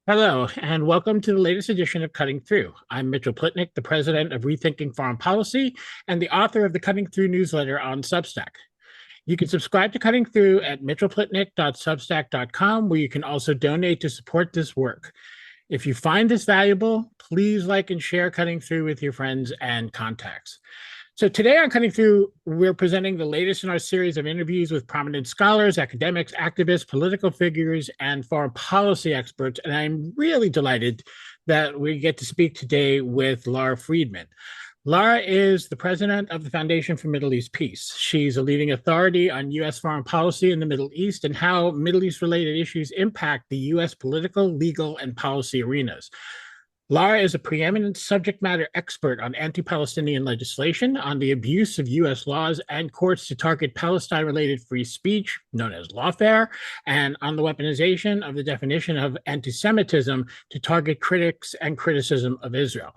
Hello, and welcome to the latest edition of Cutting Through. I'm Mitchell Plitnick, the president of Rethinking Foreign Policy and the author of the Cutting Through newsletter on Substack. You can subscribe to Cutting Through at mitchellplitnick.substack.com, where you can also donate to support this work. If you find this valuable, please like and share Cutting Through with your friends and contacts. So today on Cutting Through, we're presenting the latest in our series of interviews with prominent scholars, academics, activists, political figures, and foreign policy experts. And I'm really delighted that we get to speak today with Lara Friedman. Lara is the president of the Foundation for Middle East Peace. She's a leading authority on U.S. foreign policy in the Middle East and how Middle East related issues impact the U.S. political, legal, and policy arenas. Lara is a preeminent subject matter expert on anti-Palestinian legislation, on the abuse of U.S. laws and courts to target Palestine-related free speech, known as lawfare, and on the weaponization of the definition of antisemitism to target critics and criticism of Israel.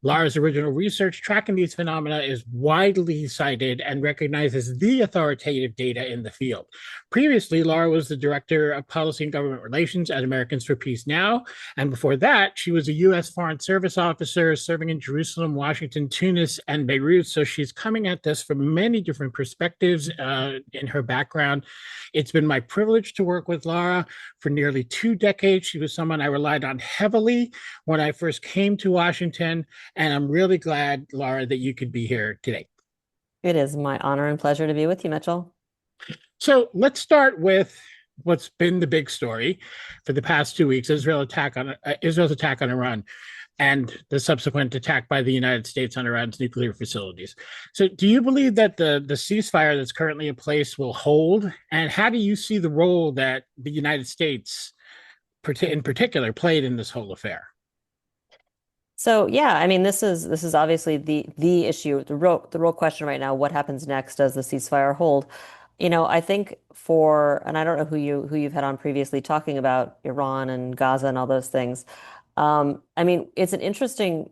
Lara's original research tracking these phenomena is widely cited and recognized as the authoritative data in the field. Previously, Lara was the director of policy and government relations at Americans for Peace Now, and before that, she was a U.S. Foreign Service officer serving in Jerusalem, Washington, Tunis, and Beirut. So she's coming at this from many different perspectives in her background. It's been my privilege to work with Lara for nearly 2 decades. She was someone I relied on heavily when I first came to Washington. And I'm really glad, Lara, that you could be here today. It is my honor and pleasure to be with you, Mitchell. So let's start with what's been the big story for the past 2 weeks: Israel's attack on Iran and the subsequent attack by the United States on Iran's nuclear facilities. So, do you believe that the ceasefire that's currently in place will hold? And how do you see the role that the United States, in particular, played in this whole affair? So yeah, I mean this is obviously the issue, the real question right now, what happens next? Does the ceasefire hold? I think and I don't know who you've had on previously talking about Iran and Gaza and all those things. I mean, it's an interesting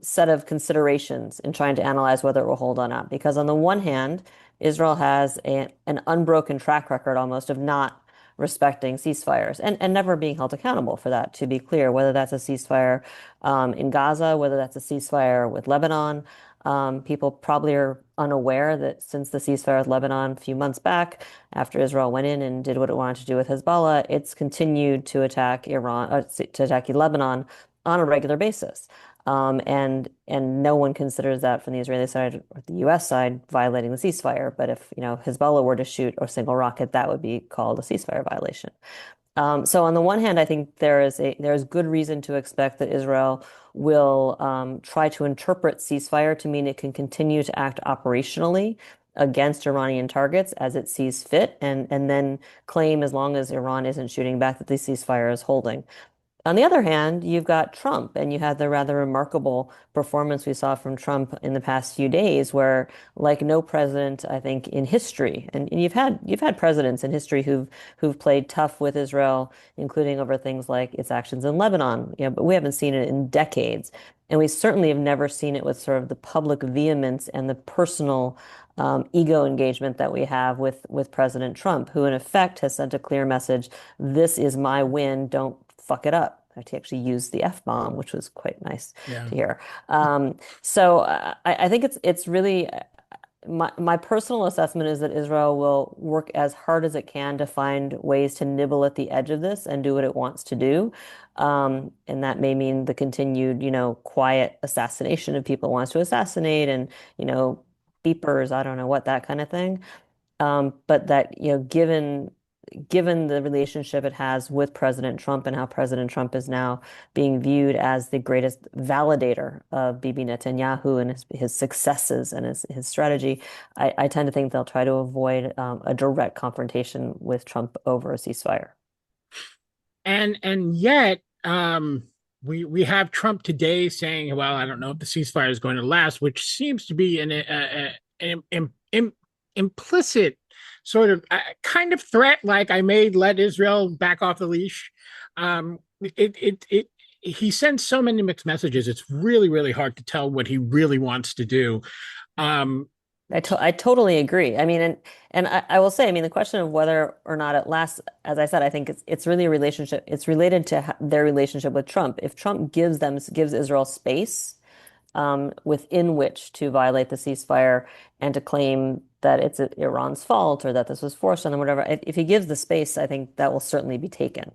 set of considerations in trying to analyze whether it will hold or not, because on the one hand, Israel has an unbroken track record almost of not respecting ceasefires and never being held accountable for that, to be clear, whether that's a ceasefire in Gaza, whether that's a ceasefire with Lebanon. People probably are unaware that since the ceasefire with Lebanon a few months back, after Israel went in and did what it wanted to do with Hezbollah, it's continued to attack to attack Lebanon on a regular basis. And no one considers that from the Israeli side or the U.S. side violating the ceasefire. But if Hezbollah were to shoot a single rocket, that would be called a ceasefire violation. So on the one hand, I think there is good reason to expect that Israel will try to interpret ceasefire to mean it can continue to act operationally against Iranian targets as it sees fit, and then claim, as long as Iran isn't shooting back, that the ceasefire is holding. On the other hand, you've got Trump, and you had the rather remarkable performance we saw from Trump in the past few days, where, like no president, I think, in history, and you've had presidents in history who've played tough with Israel, including over things like its actions in Lebanon, but we haven't seen it in decades. And we certainly have never seen it with sort of the public vehemence and the personal ego engagement that we have with President Trump, who in effect has sent a clear message: this is my win, don't fuck it up. He actually used the F-bomb, which was quite nice Yeah. to hear. So I think it's really my personal assessment is that Israel will work as hard as it can to find ways to nibble at the edge of this and do what it wants to do. And that may mean the continued, quiet assassination of people it wants to assassinate, and, beepers, I don't know what, that kind of thing. But that, given the relationship it has with President Trump and how President Trump is now being viewed as the greatest validator of Bibi Netanyahu and his successes and his strategy, I tend to think they'll try to avoid a direct confrontation with Trump over a ceasefire. And yet, we have Trump today saying, "Well, I don't know if the ceasefire is going to last," which seems to be an implicit sort of kind of threat, like I may let Israel back off the leash. He sends so many mixed messages. It's really, really hard to tell what he really wants to do. Um, I totally agree. I mean, and I will say, I mean, the question of whether or not it lasts, as I said, I think it's really a relationship. It's related to their relationship with Trump. If Trump gives Israel space within which to violate the ceasefire and to claim that it's Iran's fault or that this was forced on them, whatever, if he gives the space, I think that will certainly be taken.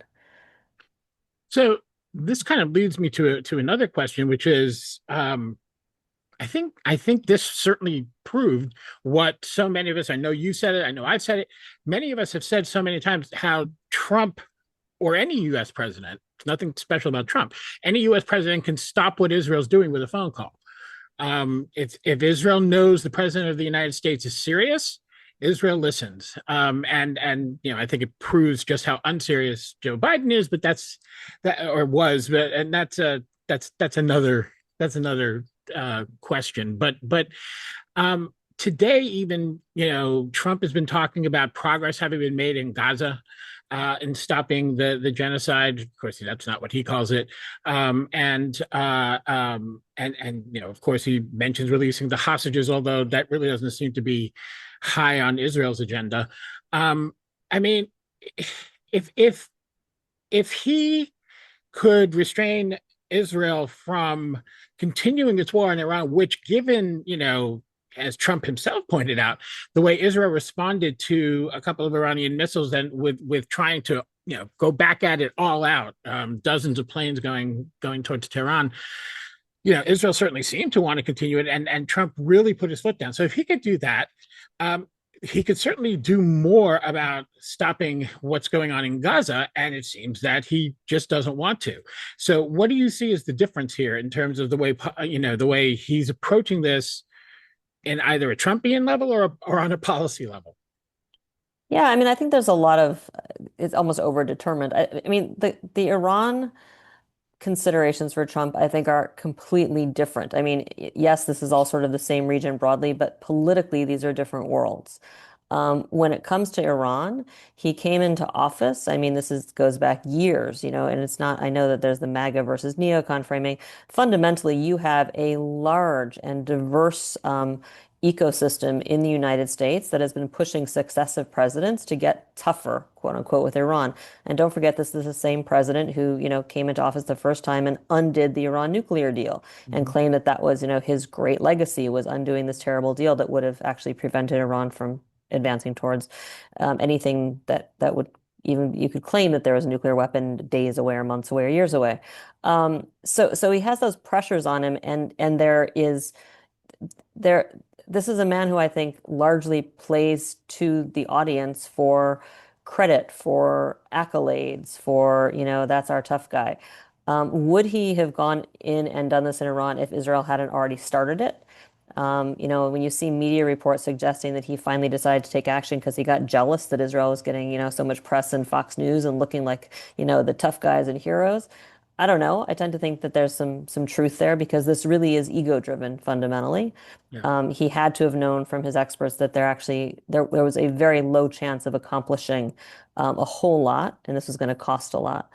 So this kind of leads me to another question, which is, I think this certainly proved what so many of us. I know you said it. I know I've said it. Many of us have said so many times how Trump or any U.S. president, nothing special about Trump, any U.S. president can stop what Israel's doing with a phone call. If Israel knows the president of the United States is serious, Israel listens. And I think it proves just how unserious Joe Biden is. But that's that or was, but and that's another question. But today, even Trump has been talking about progress having been made in Gaza in stopping the genocide. Of course, that's not what he calls it. And of course, he mentions releasing the hostages, although that really doesn't seem to be high on Israel's agenda. I mean, if if he could restrain Israel from continuing its war in Iran, which, given, as Trump himself pointed out, the way Israel responded to a couple of Iranian missiles, and with trying to go back at it all out, dozens of planes going towards Tehran. Israel certainly seemed to want to continue it, and Trump really put his foot down. So if he could do that, um, he could certainly do more about stopping what's going on in Gaza, and it seems that he just doesn't want to. So, what do you see as the difference here in terms of the way he's approaching this in either a Trumpian level or on a policy level? Yeah, I mean, I think there's a lot of it's almost overdetermined. I mean, the Iran considerations for Trump, I think, are completely different. I mean, yes, this is all sort of the same region broadly, but politically, these are different worlds. When it comes to Iran, he came into office. I mean, this is goes back years, and it's not, I know that there's the MAGA versus neocon framing. Fundamentally, you have a large and diverse ecosystem in the United States that has been pushing successive presidents to get tougher, quote unquote, with Iran. And don't forget, this is the same president who, came into office the first time and undid the Iran nuclear deal and Mhm. claimed that that was, his great legacy was undoing this terrible deal that would have actually prevented Iran from advancing towards anything that would even you could claim that there was a nuclear weapon days away or months away or years away. So he has those pressures on him, and there this is a man who I think largely plays to the audience for credit, for accolades, for, that's our tough guy. Would he have gone in and done this in Iran if Israel hadn't already started it? When you see media reports suggesting that he finally decided to take action because he got jealous that Israel was getting, so much press and Fox News and looking like, the tough guys and heroes. I don't know. I tend to think that there's some truth there because this really is ego driven fundamentally. Yeah. He had to have known from his experts that there was a very low chance of accomplishing a whole lot, and this was going to cost a lot.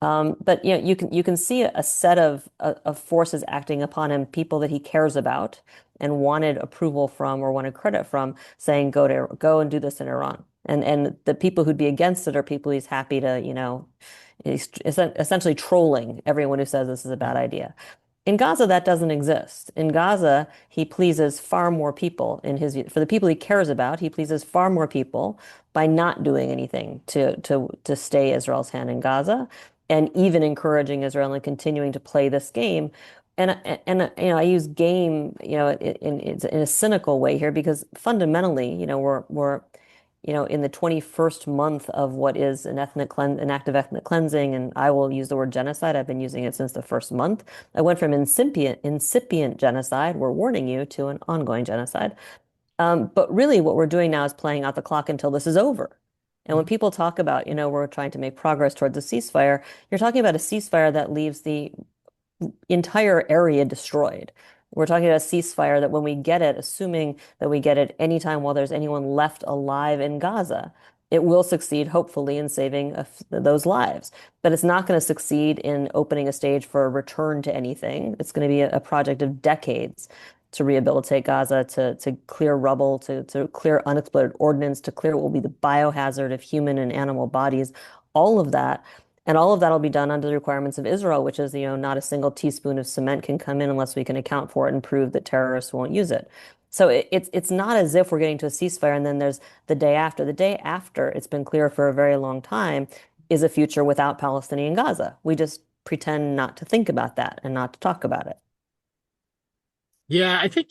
But you can see a set of forces acting upon him, people that he cares about and wanted approval from or wanted credit from, saying go and do this in Iran. And the people who'd be against it are people he's happy to, he's essentially trolling everyone who says this is a bad idea. In Gaza, that doesn't exist. In Gaza, he pleases far more people for the people he cares about, he pleases far more people by not doing anything to stay Israel's hand in Gaza and even encouraging Israel and continuing to play this game. And I use game, in a cynical way here because fundamentally, we're in the 21st month of what is an act of ethnic cleansing, and I will use the word genocide. I've been using it since the first month. I went from incipient genocide, we're warning you, to an ongoing genocide. But really, what we're doing now is playing out the clock until this is over. And when Mhm. people talk about, we're trying to make progress towards a ceasefire, you're talking about a ceasefire that leaves the entire area destroyed. We're talking about a ceasefire that when we get it, assuming that we get it anytime while there's anyone left alive in Gaza, it will succeed, hopefully, in saving those lives. But it's not going to succeed in opening a stage for a return to anything. It's going to be a project of decades. to rehabilitate Gaza, to clear rubble, to clear unexploded ordnance, to clear what will be the biohazard of human and animal bodies, all of that. And all of that will be done under the requirements of Israel, which is, not a single teaspoon of cement can come in unless we can account for it and prove that terrorists won't use it. So it's not as if we're getting to a ceasefire and then there's the day after. The day after, it's been clear for a very long time, is a future without Palestinian Gaza. We just pretend not to think about that and not to talk about it. Yeah, I think,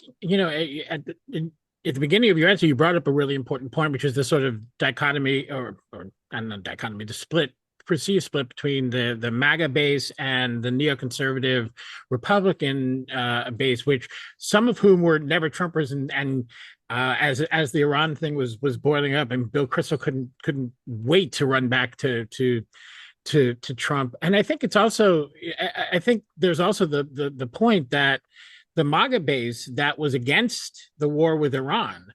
at the beginning of your answer, you brought up a really important point, which is the sort of dichotomy, or I don't know, dichotomy, the split, perceived split between the MAGA base and the neoconservative Republican base, which some of whom were never Trumpers, and as the Iran thing was boiling up, and Bill Kristol couldn't wait to run back to Trump. And I think it's also, I think there's also the point that the MAGA base that was against the war with Iran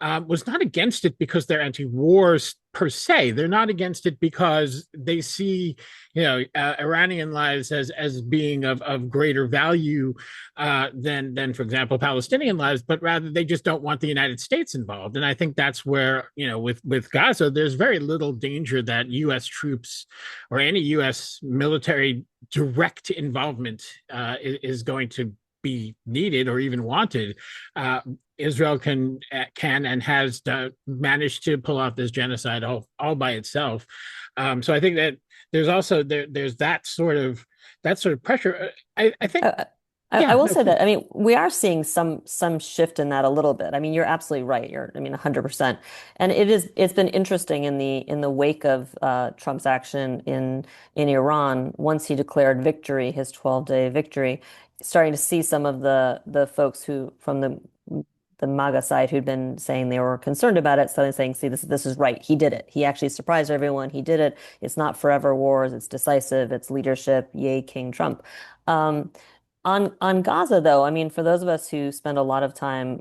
was not against it because they're anti-war per se. They're not against it because they see, Iranian lives as being of greater value than, for example, Palestinian lives, but rather they just don't want the United States involved. And I think that's where, with Gaza, there's very little danger that U.S. troops or any U.S. military direct involvement is going to be needed or even wanted. Israel can and has managed to pull off this genocide all by itself. So I think that there's also there's that sort of pressure. I think. I will say that, I mean, we are seeing some shift in that a little bit. I mean, you're absolutely right. I mean, 100%. And it's been interesting in the wake of Trump's action in Iran, once he declared victory, his 12-day victory, starting to see some of the folks who from the MAGA side who'd been saying they were concerned about it, suddenly saying, see, this is right. He did it. He actually surprised everyone. He did it. It's not forever wars. It's decisive. It's leadership. Yay, King Trump. On Gaza, though, I mean, for those of us who spend a lot of time,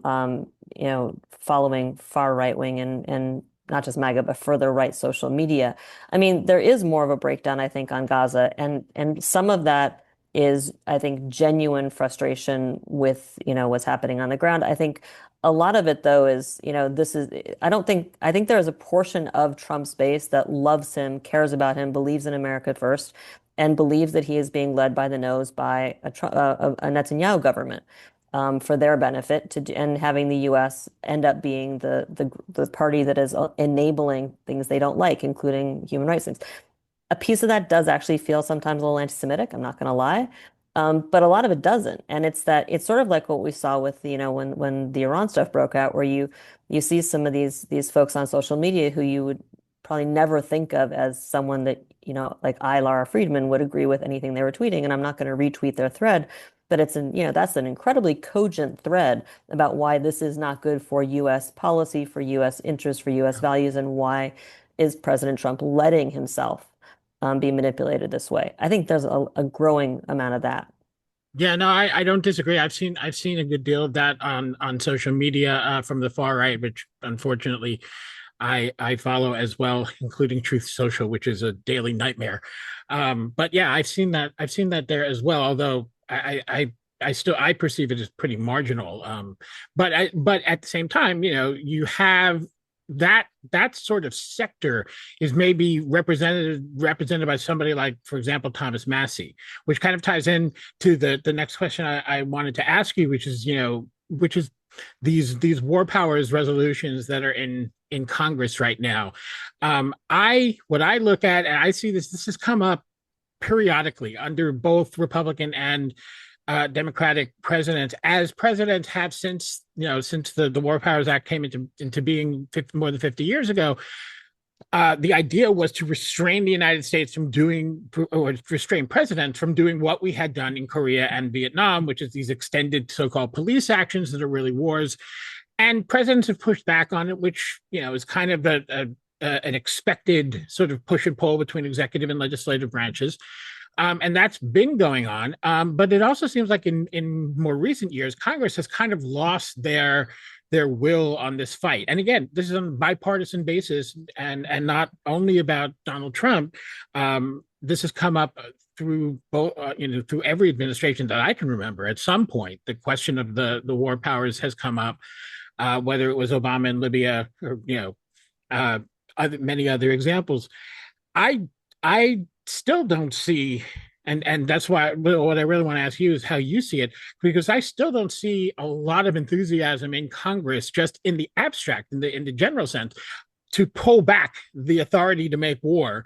following far right wing and not just MAGA, but further right social media, I mean, there is more of a breakdown, I think, on Gaza, and some of that is, I think, genuine frustration with, what's happening on the ground. I think a lot of it, though, is, I think there is a portion of Trump's base that loves him, cares about him, believes in America first, and believes that he is being led by the nose by a Netanyahu government, for their benefit and having the U.S. end up being the party that is enabling things they don't like, including human rights things. A piece of that does actually feel sometimes a little anti-Semitic, I'm not going to lie. But a lot of it doesn't. And it's sort of like what we saw with, when the Iran stuff broke out, where you see some of these folks on social media who you would probably never think of as someone that, like Lara Friedman, would agree with anything they were tweeting. And I'm not going to retweet their thread, but that's an incredibly cogent thread about why this is not good for U.S. policy, for U.S. interests, for U.S. values, and why is President Trump letting himself be manipulated this way. I think there's a growing amount of that. Yeah, no, I don't disagree. I've seen a good deal of that on social media from the far right, which unfortunately I follow as well, including Truth Social, which is a daily nightmare. But yeah, I've seen that there as well. Although I perceive it as pretty marginal. But at the same time, you have that sort of sector is maybe represented by somebody like, for example, Thomas Massie, which kind of ties in to the next question I wanted to ask you, which is these war powers resolutions that are in Congress right now. What I look at, and I see this has come up periodically under both Republican and Democratic presidents, as presidents have since the War Powers Act came into being more than 50 years ago. The idea was to restrain the United States from doing, or restrain presidents from doing what we had done in Korea and Vietnam, which is these extended so-called police actions that are really wars. And presidents have pushed back on it, which is kind of an expected sort of push and pull between executive and legislative branches. And that's been going on. But it also seems like in more recent years, Congress has kind of lost their will on this fight. And again, this is on a bipartisan basis and not only about Donald Trump. This has come up through both, through every administration that I can remember. At some point, the question of the war powers has come up, whether it was Obama in Libya or many other examples. I I still don't see, and that's why what I really want to ask you is how you see it, because I still don't see a lot of enthusiasm in Congress, just in the abstract, in the general sense, to pull back the authority to make war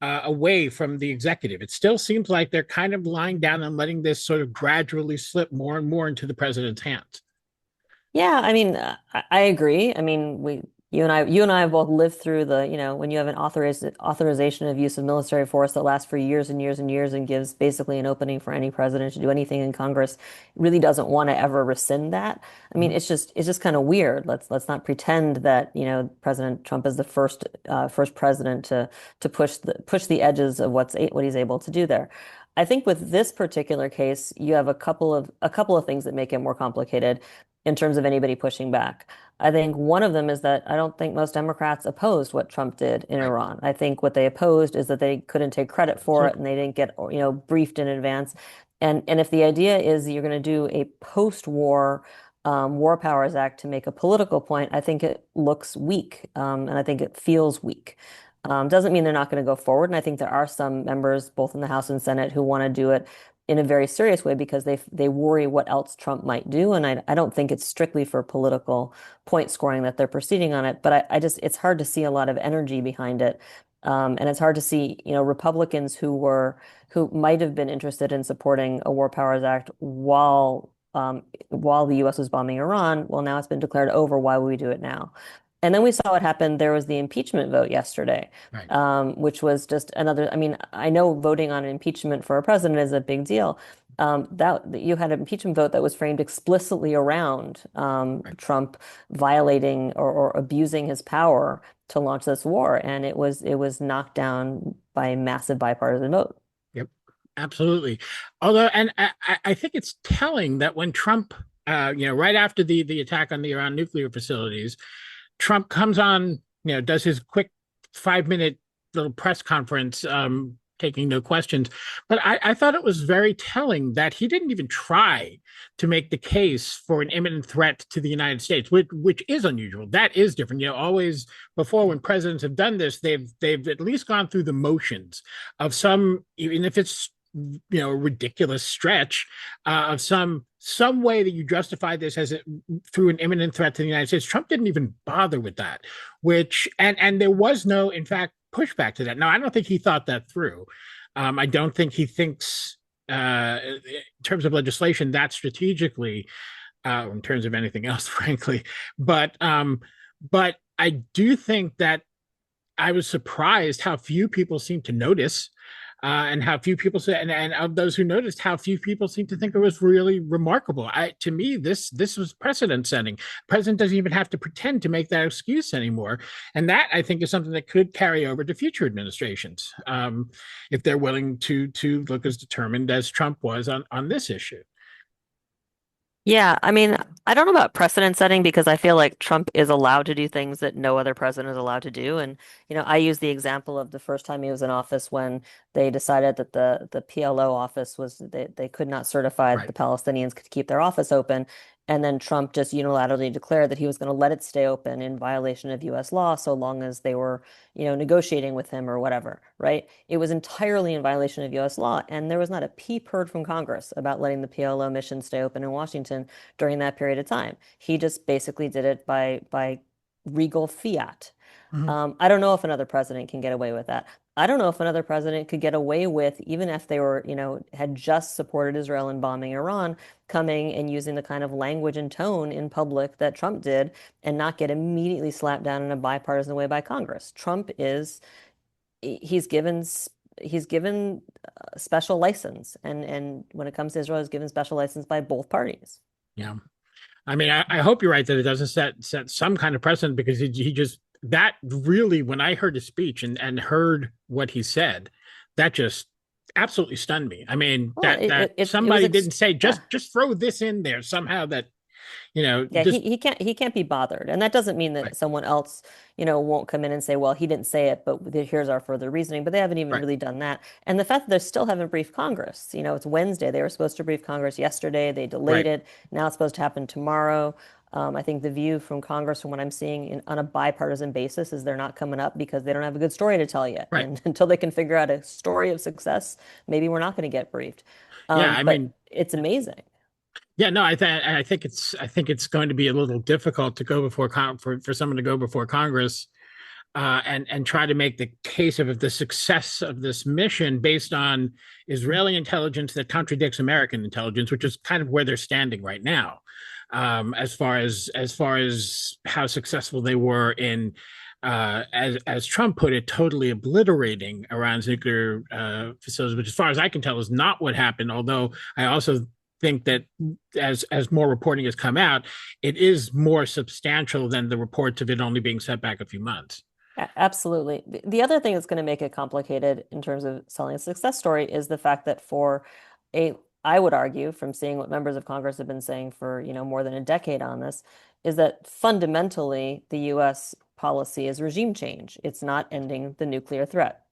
away from the executive. It still seems like they're kind of lying down and letting this sort of gradually slip more and more into the president's hands. Yeah, I mean, I agree. I mean, you and I have both lived through when you have an authorization of use of military force that lasts for years and years and years and gives basically an opening for any president to do anything in Congress, really doesn't want to ever rescind that. I mean, Mm-hmm. it's just kind of weird. Let's not pretend that, President Trump is the first president to push the edges of what he's able to do there. I think with this particular case, you have a couple of things that make it more complicated in terms of anybody pushing back. I think one of them is that I don't think most Democrats opposed what Trump did in Right. Iran. I think what they opposed is that they couldn't take credit for So, it and they didn't get, briefed in advance. And if the idea is you're going to do a post-war War Powers Act to make a political point, I think it looks weak, and I think it feels weak. Doesn't mean they're not going to go forward. And I think there are some members, both in the House and Senate, who want to do it in a very serious way because they worry what else Trump might do. And I don't think it's strictly for political point scoring that they're proceeding on it. But I just it's hard to see a lot of energy behind it. And it's hard to see, Republicans who might have been interested in supporting a War Powers Act while the U.S. was bombing Iran. Well, now it's been declared over. Why would we do it now? And then we saw what happened. There was the impeachment vote yesterday, right. which was just another. I mean, I know voting on impeachment for a president is a big deal. That you had an impeachment vote that was framed explicitly around Right. Trump violating or abusing his power to launch this war, and it was knocked down by a massive bipartisan vote. Yep, absolutely. Although, and I think it's telling that when Trump, right after the attack on the Iran nuclear facilities, Trump comes on, does his quick 5 minute little press conference, taking no questions. But I thought it was very telling that he didn't even try to make the case for an imminent threat to the United States, which is unusual. That is different. Always before when presidents have done this, they've at least gone through the motions of some, even if it's a ridiculous stretch, of some way that you justify this as through an imminent threat to the United States. Trump didn't even bother with that, which and there was no, in fact, pushback to that. Now, I don't think he thought that through. I don't think he thinks in terms of legislation that strategically, in terms of anything else, frankly. But I do think that I was surprised how few people seem to notice, and how few people say, and of those who noticed, how few people seem to think it was really remarkable. To me, this was precedent setting. President doesn't even have to pretend to make that excuse anymore, and that I think is something that could carry over to future administrations, if they're willing to look as determined as Trump was on this issue. Yeah, I mean, I don't know about precedent setting because I feel like Trump is allowed to do things that no other president is allowed to do. And, I use the example of the first time he was in office when they decided that the PLO office they could not certify that Right. the Palestinians could keep their office open. And then Trump just unilaterally declared that he was going to let it stay open in violation of US law so long as they were, negotiating with him or whatever, right? It was entirely in violation of US law. And there was not a peep heard from Congress about letting the PLO mission stay open in Washington during that period of time. He just basically did it by regal fiat. Mhm. I don't know if another president can get away with that. I don't know if another president could get away with, even if they were, had just supported Israel in bombing Iran, coming and using the kind of language and tone in public that Trump did and not get immediately slapped down in a bipartisan way by Congress. Trump is, he's given, he's given special license. And when it comes to Israel, he's given special license by both parties. Yeah. I mean, I hope you're right that it doesn't set some kind of precedent, because he just, that really, when I heard his speech and heard what he said, that just absolutely stunned me. I mean, Well, that it was somebody didn't say yeah. just throw this in there somehow, that Yeah, Just he can't be bothered. And that doesn't mean right, that someone else, won't come in and say, well, he didn't say it, but here's our further reasoning. But they haven't even right, really done that. And the fact that they still haven't briefed Congress, it's Wednesday. They were supposed to brief Congress yesterday. They delayed right. it. Now it's supposed to happen tomorrow. I think the view from Congress, from what I'm seeing on a bipartisan basis, is they're not coming up because they don't have a good story to tell yet. Right. And until they can figure out a story of success, maybe we're not going to get briefed. Yeah, I But mean, it's amazing. yeah, no, I think it's going to be a little difficult to go before for someone to go before Congress and try to make the case of the success of this mission based on Israeli intelligence that contradicts American intelligence, which is kind of where they're standing right now, as far as how successful they were in. As Trump put it, totally obliterating Iran's nuclear facilities, which, as far as I can tell, is not what happened. Although I also think that as more reporting has come out, it is more substantial than the reports of it only being set back a few months. Absolutely. The other thing that's going to make it complicated in terms of selling a success story is the fact that a, I would argue, from seeing what members of Congress have been saying for, more than a decade on this, is that fundamentally the US policy is regime change. It's not ending the nuclear threat.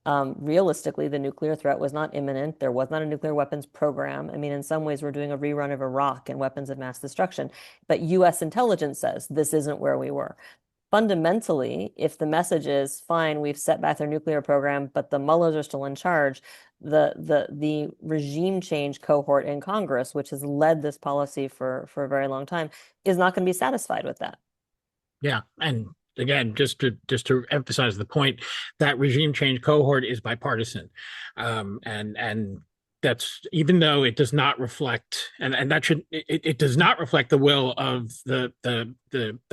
Realistically, the nuclear threat was not imminent. There was not a nuclear weapons program. I mean, in some ways, we're doing a rerun of Iraq and weapons of mass destruction. But US intelligence says this isn't where we were. Fundamentally, if the message is fine, we've set back their nuclear program, but the mullahs are still in charge, the regime change cohort in Congress, which has led this policy for a very long time, is not going to be satisfied with that. Yeah, and again, just to emphasize the point, that regime change cohort is bipartisan, and that's, even though it does not reflect, and that should, it does not reflect the will of the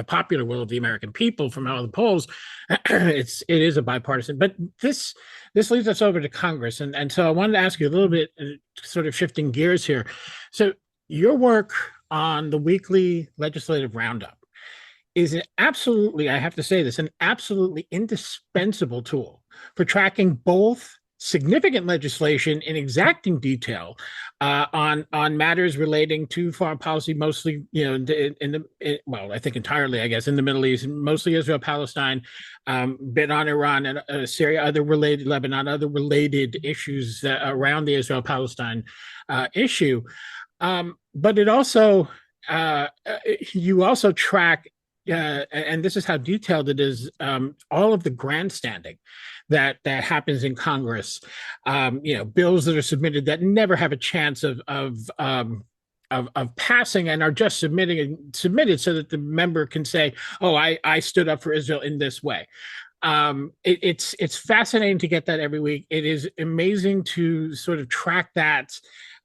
popular will of the American people from all the polls. It is a bipartisan, but this leads us over to Congress, and so I wanted to ask you a little bit, sort of shifting gears here. So your work on the weekly legislative roundup is an absolutely, I have to say this, an absolutely indispensable tool for tracking both significant legislation in exacting detail on matters relating to foreign policy, mostly, well, I think entirely, I guess, in the Middle East, mostly Israel, Palestine, bit on Iran and Syria, other related, Lebanon, other related issues around the Israel Palestine issue. But it also, you also track, and this is how detailed it is, all of the grandstanding that happens in Congress. Bills that are submitted that never have a chance of passing and are just submitted so that the member can say, "Oh, I stood up for Israel in this way." It's fascinating to get that every week. It is amazing to sort of track that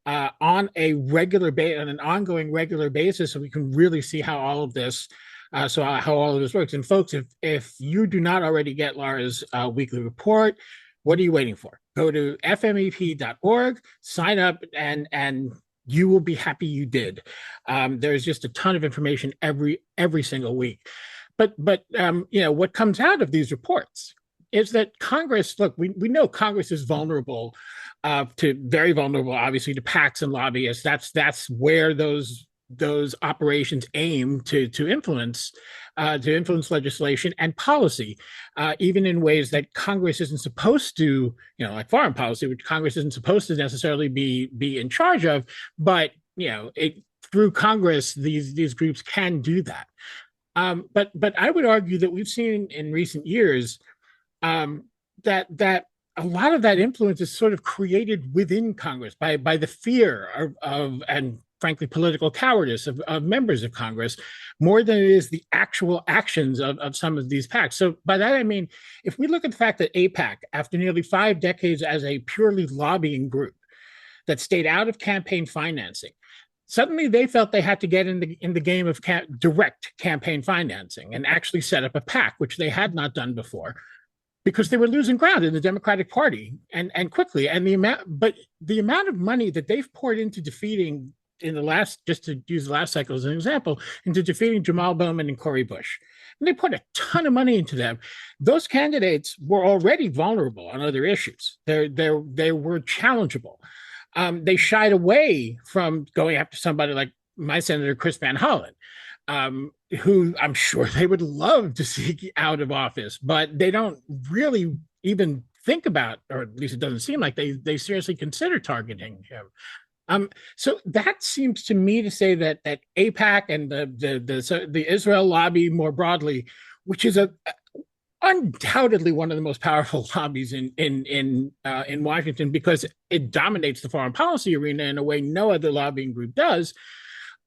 on an ongoing regular basis, so we can really see how all of this works. And folks, if you do not already get Lara's weekly report, what are you waiting for? Go to fmep.org, sign up, and you will be happy you did. There's just a ton of information every single week. But what comes out of these reports is that Congress, look, we know Congress is vulnerable, very vulnerable, obviously, to PACs and lobbyists. That's where those operations aim to influence legislation and policy, even in ways that Congress isn't supposed to, like foreign policy, which Congress isn't supposed to necessarily be in charge of. But through Congress, these groups can do that. But I would argue that we've seen in recent years that a lot of that influence is sort of created within Congress by the fear of and frankly political cowardice of members of Congress, more than it is the actual actions of some of these PACs. So by that I mean, if we look at the fact that AIPAC, after nearly 5 decades as a purely lobbying group that stayed out of campaign financing, suddenly they felt they had to get in the game of direct campaign financing and actually set up a PAC, which they had not done before, because they were losing ground in the Democratic Party and quickly. And the amount of money that they've poured into defeating, just to use the last cycle as an example, into defeating Jamal Bowman and Cori Bush. And they put a ton of money into them. Those candidates were already vulnerable on other issues. They were challengeable. They shied away from going after somebody like my Senator Chris Van Hollen, who I'm sure they would love to see out of office, but they don't really even think about, or at least it doesn't seem like they seriously consider targeting him. So that seems to me to say that AIPAC and the Israel lobby more broadly, which is a undoubtedly one of the most powerful lobbies in Washington because it dominates the foreign policy arena in a way no other lobbying group does.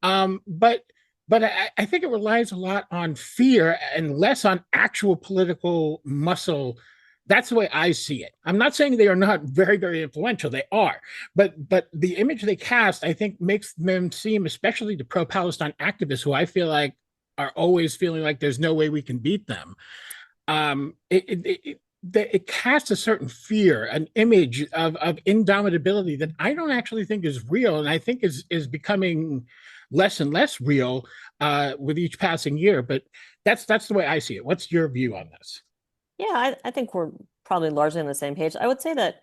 But I think it relies a lot on fear and less on actual political muscle. That's the way I see it. I'm not saying they are not very, very influential. They are, but the image they cast, I think, makes them seem, especially the pro-Palestine activists, who I feel like are always feeling like there's no way we can beat them. It casts a certain fear, an image of indomitability that I don't actually think is real, and I think is becoming less and less real with each passing year. But that's the way I see it. What's your view on this? Yeah, I think we're probably largely on the same page. I would say that,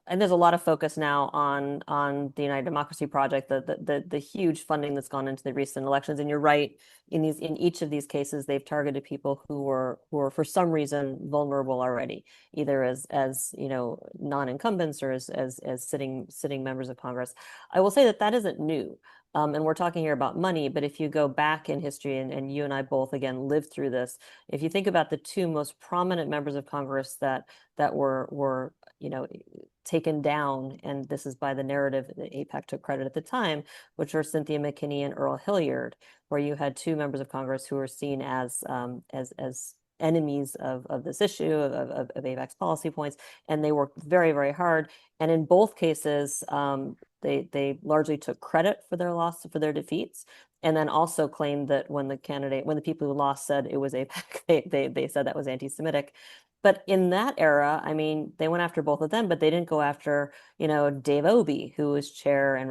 and there's a lot of focus now on the United Democracy Project, the huge funding that's gone into the recent elections. And you're right, in each of these cases, they've targeted people who are for some reason vulnerable already, either as non-incumbents or as sitting members of Congress. I will say that isn't new. And we're talking here about money, but if you go back in history, and you and I both again lived through this, if you think about the two most prominent members of Congress that were taken down, and this is by the narrative that AIPAC took credit at the time, which were Cynthia McKinney and Earl Hilliard, where you had two members of Congress who were seen as enemies of this issue of AIPAC's policy points, and they worked very, very hard. And in both cases, they largely took credit for their loss, for their defeats, and then also claimed that when the people who lost said it was AIPAC, they said that was anti-Semitic. But in that era, I mean, they went after both of them, but they didn't go after, Dave Obey, who was chair and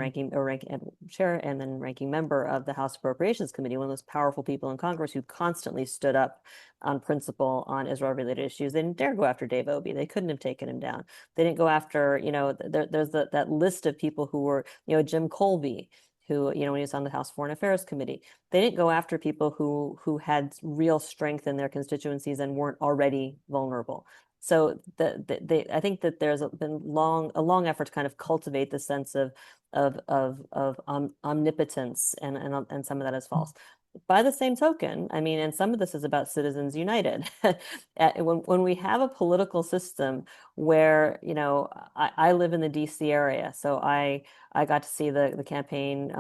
chair and then ranking member of the House Appropriations Committee, one of those powerful people in Congress who constantly stood up on principle on Israel-related issues. They didn't dare go after Dave Obey. They couldn't have taken him down. They didn't go after, there's that list of people who were, Jim Colby, who, when he was on the House Foreign Affairs Committee. They didn't go after people who had real strength in their constituencies and weren't already vulnerable. So I think that there's been a long effort to kind of cultivate the sense of omnipotence, and some of that is false. By the same token, I mean, and some of this is about Citizens United. When we have a political system where, I live in the DC area, so I got to see the campaign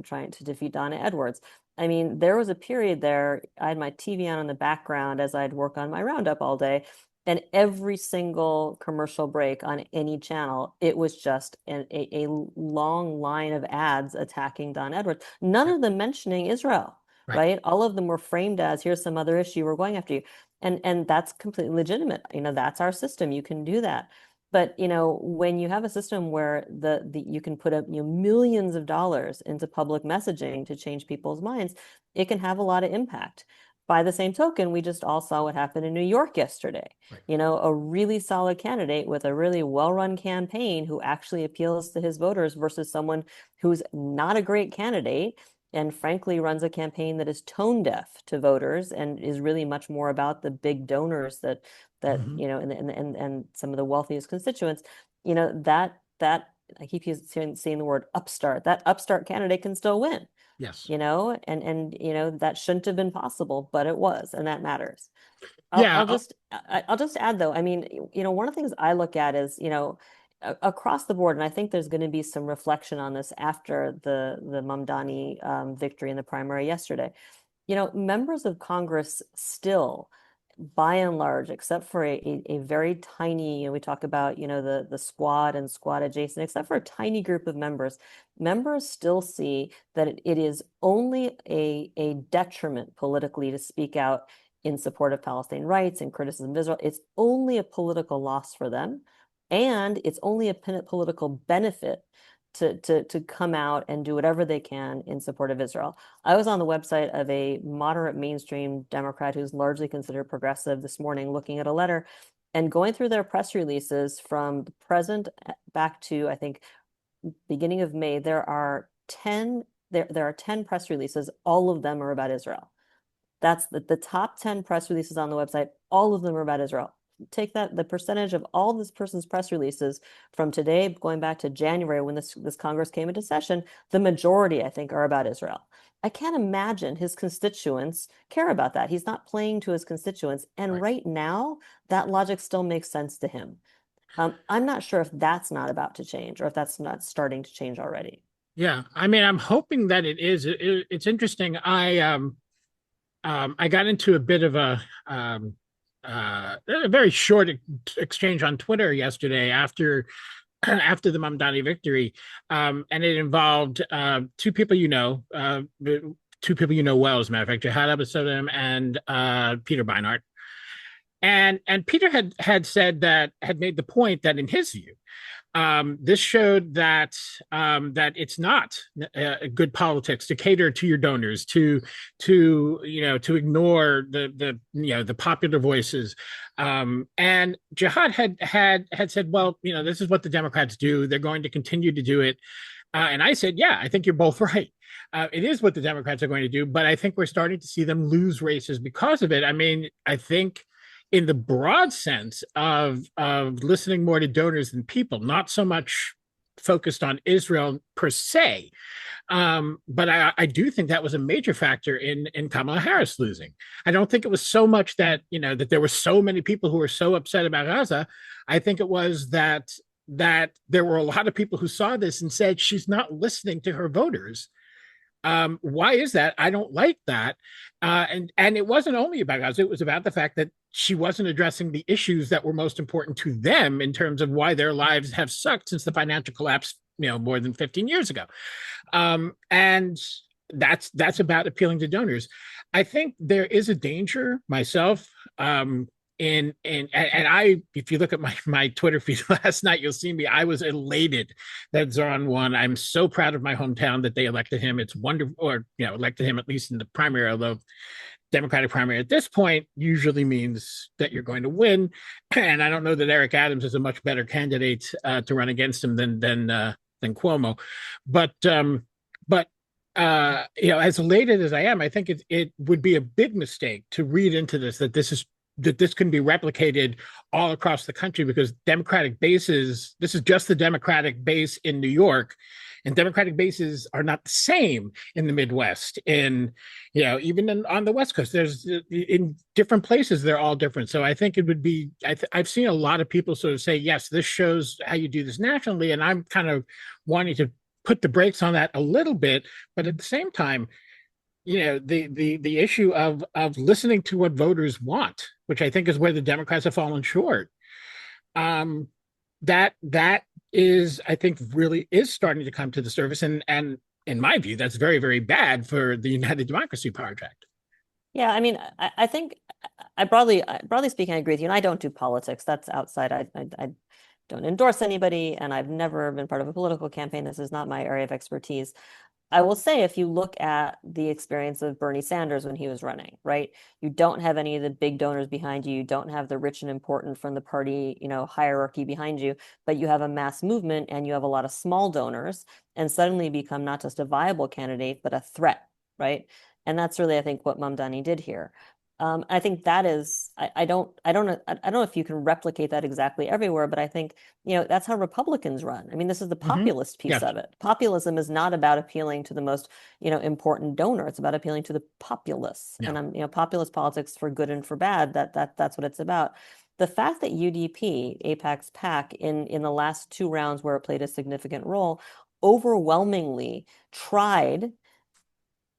trying to defeat Donna Edwards. I mean, there was a period there, I had my TV on in the background as I'd work on my roundup all day. And every single commercial break on any channel, it was just a long line of ads attacking Don Edwards, none of them mentioning Israel, right? All of them were framed as, here's some other issue, we're going after you. And that's completely legitimate. That's our system. You can do that. But when you have a system where you can put up millions of dollars into public messaging to change people's minds, it can have a lot of impact. By the same token, we just all saw what happened in New York yesterday. A really solid candidate with a really well-run campaign who actually appeals to his voters versus someone who's not a great candidate and frankly runs a campaign that is tone deaf to voters and is really much more about the big donors that and some of the wealthiest constituents. That I keep saying the word upstart. That upstart candidate can still win. Yes. And that shouldn't have been possible, but it was, and that matters. Yeah. I'll just add though, I mean, one of the things I look at is, across the board, and I think there's going to be some reflection on this after the Mamdani victory in the primary yesterday. Members of Congress still, by and large, except for a very tiny, we talk about, the squad and squad adjacent, except for a tiny group of members still see that it is only a detriment politically to speak out in support of Palestinian rights and criticism of Israel. It's only a political loss for them, and it's only a political benefit to come out and do whatever they can in support of Israel. I was on the website of a moderate mainstream Democrat who's largely considered progressive this morning, looking at a letter and going through their press releases from the present back to, I think, beginning of May. There there are 10 press releases. All of them are about Israel. That's the top 10 press releases on the website. All of them are about Israel. Take that, the percentage of all this person's press releases from today, going back to January when this Congress came into session, the majority, I think, are about Israel. I can't imagine his constituents care about that. He's not playing to his constituents. And Right. right now, that logic still makes sense to him. I'm not sure if that's not about to change or if that's not starting to change already. Yeah. I mean, I'm hoping that it is. It's interesting. I got into a bit of a very short exchange on Twitter yesterday after after the Mamdani victory, and it involved two people two people you know well, as a matter of fact, Jihad Abbasodim and Peter Beinart. And Peter had said that had made the point that in his view, this showed that it's not good politics to cater to your donors, to ignore the popular voices. And Jihad had said, well, this is what the Democrats do. They're going to continue to do it. And I said, yeah, I think you're both right. It is what the Democrats are going to do, but I think we're starting to see them lose races because of it. I mean, I think in the broad sense of listening more to donors than people, not so much focused on Israel per se. But I do think that was a major factor in Kamala Harris losing. I don't think it was so much that that there were so many people who were so upset about Gaza. I think it was that there were a lot of people who saw this and said she's not listening to her voters. Why is that? I don't like that. And it wasn't only about Gaza. It was about the fact that she wasn't addressing the issues that were most important to them in terms of why their lives have sucked since the financial collapse, more than 15 years ago. And that's about appealing to donors. I think there is a danger myself. And I, if you look at my Twitter feed last night, you'll see me. I was elated that Zoran won. I'm so proud of my hometown that they elected him. It's wonderful, or elected him at least in the primary, although Democratic primary at this point usually means that you're going to win. And I don't know that Eric Adams is a much better candidate to run against him than Cuomo. But as elated as I am, I think it would be a big mistake to read into this that this can be replicated all across the country, because Democratic bases, this is just the Democratic base in New York, and Democratic bases are not the same in the Midwest. Even on the West Coast, there's in different places, they're all different. So I think it would be, I've seen a lot of people sort of say, yes, this shows how you do this nationally. And I'm kind of wanting to put the brakes on that a little bit. But at the same time, the issue of listening to what voters want, which I think is where the Democrats have fallen short. That is, I think, really is starting to come to the surface, and in my view, that's very, very bad for the United Democracy Project. Yeah, I mean, I think broadly speaking, I agree with you. And I don't do politics. That's outside. I don't endorse anybody, and I've never been part of a political campaign. This is not my area of expertise. I will say, if you look at the experience of Bernie Sanders when he was running, right, you don't have any of the big donors behind you. You don't have the rich and important from the party, hierarchy behind you, but you have a mass movement and you have a lot of small donors, and suddenly become not just a viable candidate, but a threat, right? And that's really, I think, what Mamdani did here. I think that is, I don't know if you can replicate that exactly everywhere, but I think, that's how Republicans run. I mean, this is the populist piece Yes. of it. Populism is not about appealing to the most, important donor. It's about appealing to the populace. Yeah. And populist politics, for good and for bad, that's what it's about. The fact that UDP, AIPAC's PAC, in the last two rounds where it played a significant role, overwhelmingly tried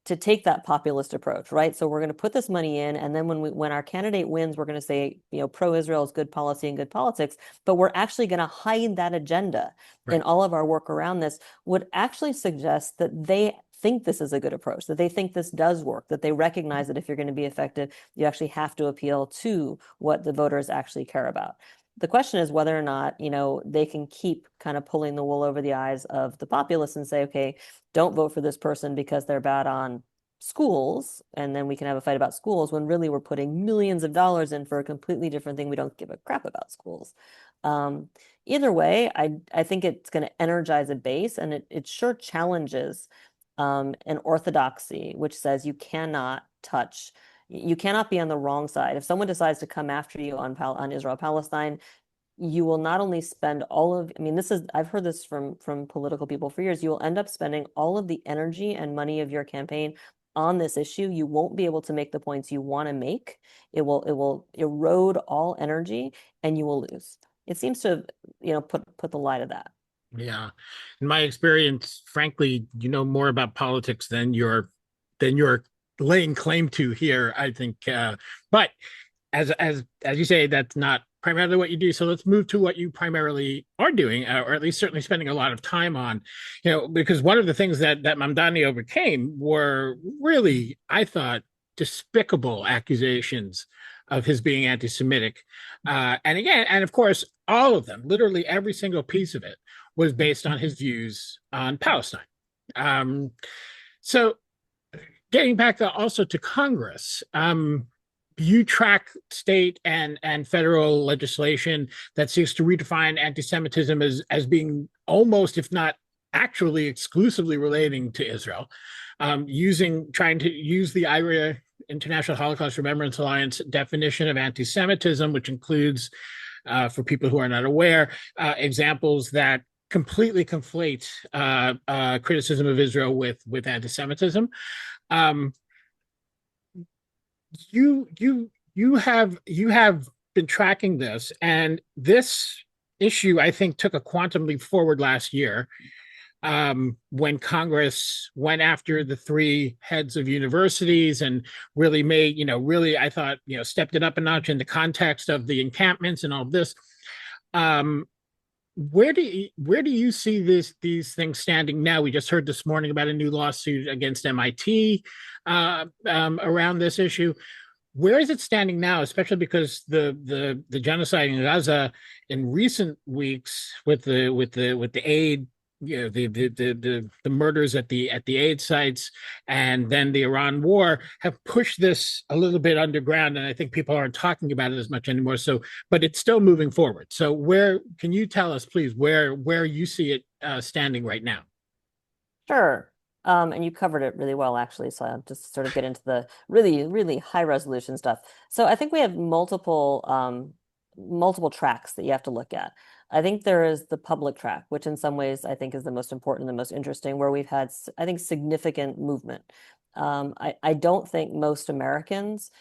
to take that populist approach, right? So we're going to put this money in, and then when our candidate wins, we're going to say, pro-Israel is good policy and good politics, but we're actually going to hide that agenda in all of our work around this, would actually suggest that they think this is a good approach, that they think this does work, that they recognize that if you're going to be effective, you actually have to appeal to what the voters actually care about. The question is whether or not, they can keep kind of pulling the wool over the eyes of the populace and say, okay, don't vote for this person because they're bad on schools, and then we can have a fight about schools, when really we're putting millions of dollars in for a completely different thing. We don't give a crap about schools. Either way, I think it's going to energize a base, and it sure challenges an orthodoxy, which says you cannot be on the wrong side. If someone decides to come after you on Israel Palestine, you will not only spend I mean, I've heard this from political people for years. You will end up spending all of the energy and money of your campaign on this issue. You won't be able to make the points you want to make. It will erode all energy and you will lose. It seems to, put the lie to that. Yeah. In my experience, frankly, you know more about politics than you're laying claim to here, I think. But as you say, that's not primarily what you do. So let's move to what you primarily are doing, or at least certainly spending a lot of time on. Because one of the things that Mamdani overcame were really, I thought, despicable accusations of his being anti-Semitic, and of course, all of them, literally every single piece of it, was based on his views on Palestine. Um, so, getting back also to Congress, you track state and federal legislation that seeks to redefine anti-Semitism as being almost, if not actually exclusively relating to Israel, trying to use the IRA, International Holocaust Remembrance Alliance definition of anti-Semitism, which includes, for people who are not aware, examples that completely conflate criticism of Israel with anti-Semitism. Um, you have been tracking this, and this issue, I think, took a quantum leap forward last year, when Congress went after the three heads of universities and really made, really, I thought, stepped it up a notch in the context of the encampments and all of this. Um, where do you see these things standing now? We just heard this morning about a new lawsuit against MIT around this issue. Where is it standing now, especially because the genocide in Gaza in recent weeks with the aid, the murders at the aid sites, and then the Iran war have pushed this a little bit underground, and I think people aren't talking about it as much anymore. So, but it's still moving forward. So, where can you tell us, please, where you see it standing right now? Sure. And you covered it really well, actually. So I'll just sort of get into the really, really high resolution stuff. So I think we have multiple tracks that you have to look at. I think there is the public track, which in some ways I think is the most important and the most interesting, where we've had, I think, significant movement. I don't think most Americans,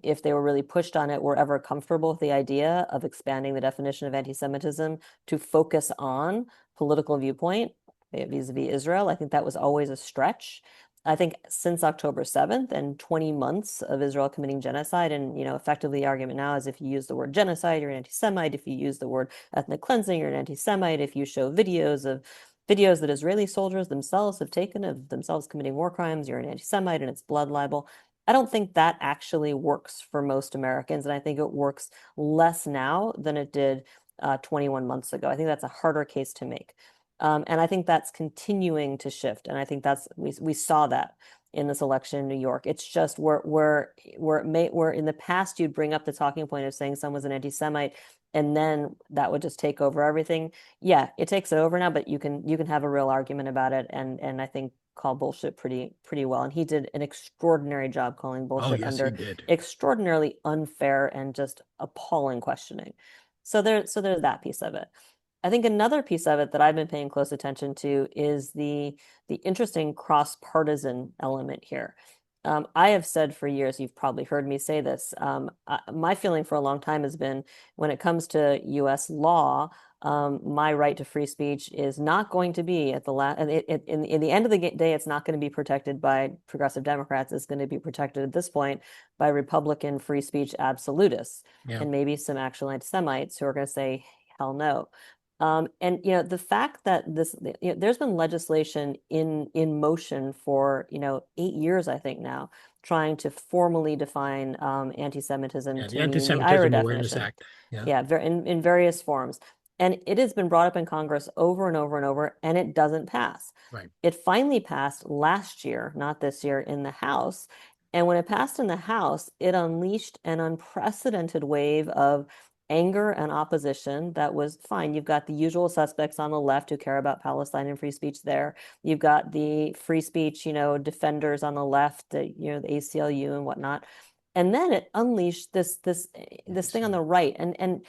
if they were really pushed on it, were ever comfortable with the idea of expanding the definition of anti-Semitism to focus on political viewpoint vis-a-vis Israel. I think that was always a stretch. I think since October 7th and 20 months of Israel committing genocide, and effectively the argument now is if you use the word genocide, you're an anti-Semite. If you use the word ethnic cleansing, you're an anti-Semite. If you show videos that Israeli soldiers themselves have taken of themselves committing war crimes, you're an anti-Semite and it's blood libel. I don't think that actually works for most Americans, and I think it works less now than it did 21 months ago. I think that's a harder case to make. And I think that's continuing to shift. And I think we saw that in this election in New York. It's just where in the past you'd bring up the talking point of saying someone's an anti-Semite, and then that would just take over everything. Yeah, it takes it over now, but you can have a real argument about it, and I think call bullshit pretty well. And he did an extraordinary job calling Oh, bullshit yes, he under did. extraordinarily unfair and just appalling questioning. So there's that piece of it. I think another piece of it that I've been paying close attention to is the interesting cross-partisan element here. I have said for years, you've probably heard me say this. My feeling for a long time has been when it comes to U.S. law, my right to free speech is not going to be at the last. In the end of the day, it's not going to be protected by progressive Democrats. It's going to be protected at this point by Republican free speech absolutists Yeah. and maybe some actual anti-Semites who are going to say, hell no. And the fact that there's been legislation in motion for 8 years, I think now, trying to formally define anti-Semitism Yeah, to the mean the IRA Anti-Semitism Awareness definition. Act. Yeah. Yeah, in various forms. And it has been brought up in Congress over and over and over, and it doesn't pass. Right. It finally passed last year, not this year, in the House. And when it passed in the House, it unleashed an unprecedented wave of anger and opposition that was fine. You've got the usual suspects on the left who care about Palestine and free speech there. You've got the free speech, defenders on the left, the ACLU and whatnot. And then it unleashed this thing on the right. And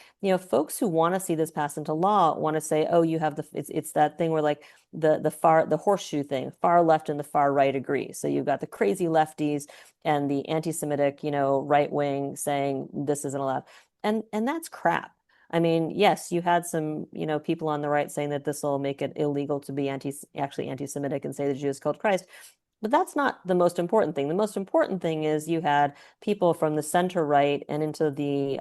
folks who want to see this pass into law want to say, oh, you have it's that thing where like the horseshoe thing, far left and the far right agree. So you've got the crazy lefties and the anti-Semitic, right wing saying this isn't allowed. And that's crap. I mean, yes, you had some, people on the right saying that this will make it illegal to be actually anti-Semitic and say the Jews killed Christ. But that's not the most important thing. The most important thing is you had people from the center right and into the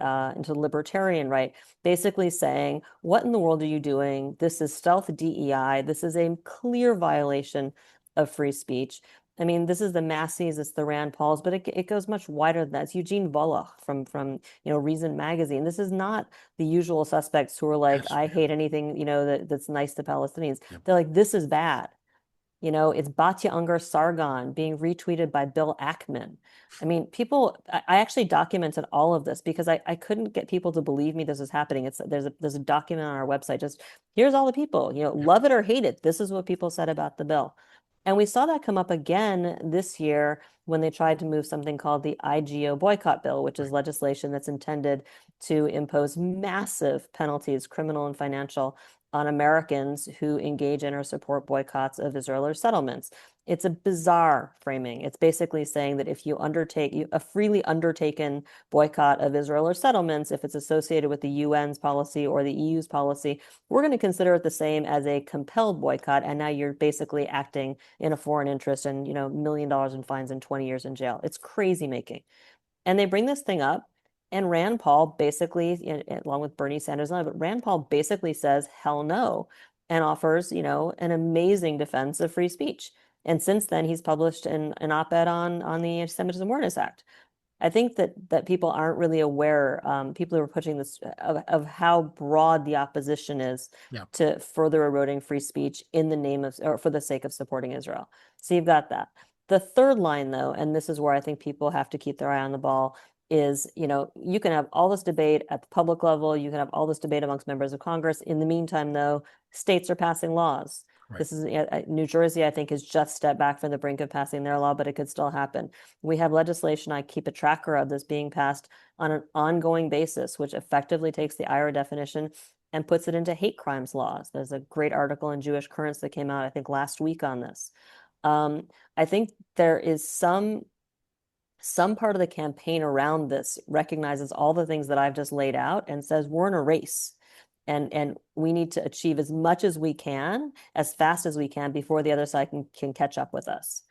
libertarian right basically saying, what in the world are you doing? This is stealth DEI. This is a clear violation of free speech. I mean, this is the Massies, it's the Rand Pauls, but it goes much wider than that. It's Eugene Volokh from Reason Magazine. This is not the usual suspects who are like, Yes. I hate anything, that's nice to Palestinians. Yep. They're like, this is bad. It's Batya Ungar Sargon being retweeted by Bill Ackman. I mean, I actually documented all of this because I couldn't get people to believe me this was happening. There's a document on our website. Just here's all the people, love it or hate it. This is what people said about the bill. And we saw that come up again this year when they tried to move something called the IGO boycott bill, which is legislation that's intended to impose massive penalties, criminal and financial, on Americans who engage in or support boycotts of Israel or settlements. It's a bizarre framing. It's basically saying that if you undertake a freely undertaken boycott of Israel or settlements, if it's associated with the UN's policy or the EU's policy, we're going to consider it the same as a compelled boycott. And now you're basically acting in a foreign interest and, $1 million in fines and 20 years in jail. It's crazy making. And they bring this thing up. And Rand Paul basically, along with Bernie Sanders, but Rand Paul basically says, hell no, and offers, an amazing defense of free speech. And since then, he's published an op-ed on the Anti-Semitism Awareness Act. I think that people aren't really aware, people who are pushing this, of how broad the opposition is Yeah. to further eroding free speech in the name of, or for the sake of supporting Israel. So you've got that. The third line, though, and this is where I think people have to keep their eye on the ball, is, you can have all this debate at the public level, you can have all this debate amongst members of Congress. In the meantime, though, states are passing laws. Right. This is New Jersey, I think, has just stepped back from the brink of passing their law, but it could still happen. We have legislation, I keep a tracker of this being passed on an ongoing basis, which effectively takes the IRA definition and puts it into hate crimes laws. There's a great article in Jewish Currents that came out, I think, last week on this. I think there is some part of the campaign around this recognizes all the things that I've just laid out and says we're in a race. And we need to achieve as much as we can, as fast as we can, before the other side can catch up with us.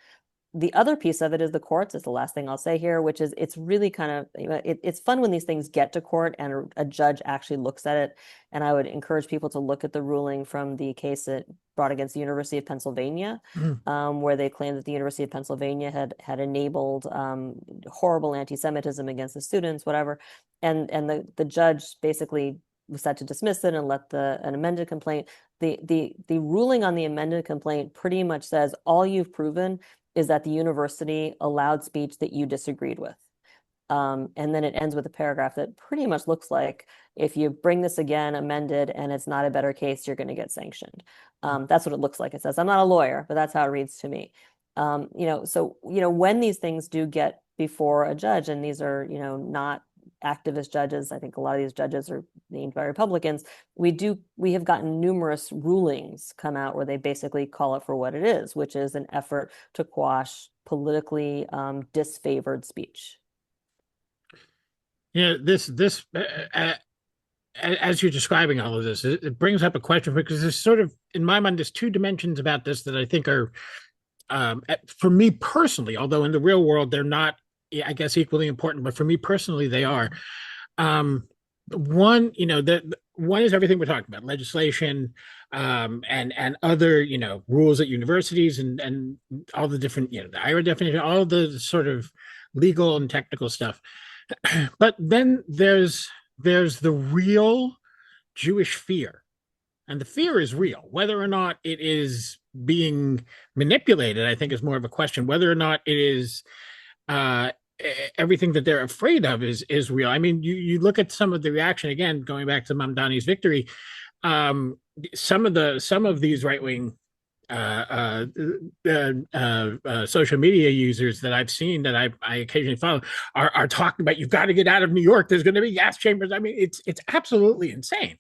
The other piece of it is the courts, is the last thing I'll say here, which is it's really kind of, it's fun when these things get to court and a judge actually looks at it. And I would encourage people to look at the ruling from the case that brought against the University of Pennsylvania, where they claimed that the University of Pennsylvania had enabled horrible anti-Semitism against the students, whatever. And the judge basically was set to dismiss it and let an amended complaint. The ruling on the amended complaint pretty much says all you've proven is that the university allowed speech that you disagreed with. And then it ends with a paragraph that pretty much looks like if you bring this again amended and it's not a better case, you're going to get sanctioned. That's what it looks like. It says, I'm not a lawyer, but that's how it reads to me. So when these things do get before a judge, and these are, not activist judges, I think a lot of these judges are named by Republicans, we have gotten numerous rulings come out where they basically call it for what it is, which is an effort to quash politically disfavored speech. This as you're describing all of this, it brings up a question, because there's sort of, in my mind, there's two dimensions about this that I think are, for me personally, although in the real world they're not, I guess, equally important, but for me personally they are. One is everything we're talking about, legislation, and other, rules at universities, and all the different, the IRA definition, all the sort of legal and technical stuff. But then there's the real Jewish fear, and the fear is real. Whether or not it is being manipulated, I think, is more of a question. Whether or not it is everything that they're afraid of is real. I mean, you look at some of the reaction again, going back to Mamdani's victory. Um, some of these right wing social media users that I've seen that I occasionally follow are talking about you've got to get out of New York. There's going to be gas chambers. I mean, it's absolutely insane.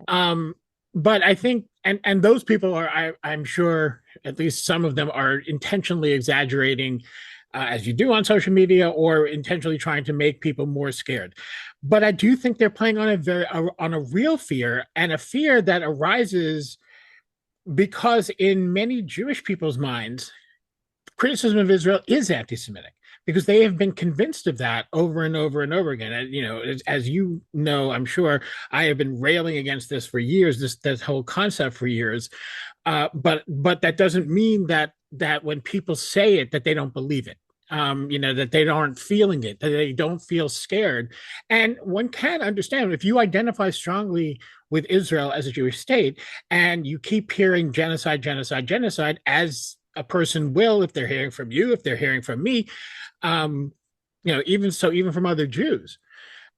Um, but I think and those people are I'm sure at least some of them are intentionally exaggerating as you do on social media or intentionally trying to make people more scared. But I do think they're playing on on a real fear and a fear that arises because in many Jewish people's minds, criticism of Israel is anti-Semitic because they have been convinced of that over and over and over again. And, you know, as you know, I'm sure I have been railing against this for years, this whole concept for years. But that doesn't mean that when people say it, that they don't believe it. You know, that they aren't feeling it, that they don't feel scared. And one can understand if you identify strongly with Israel as a Jewish state and you keep hearing genocide, genocide, genocide, as a person will if they're hearing from you, if they're hearing from me, um, you know, even from other Jews,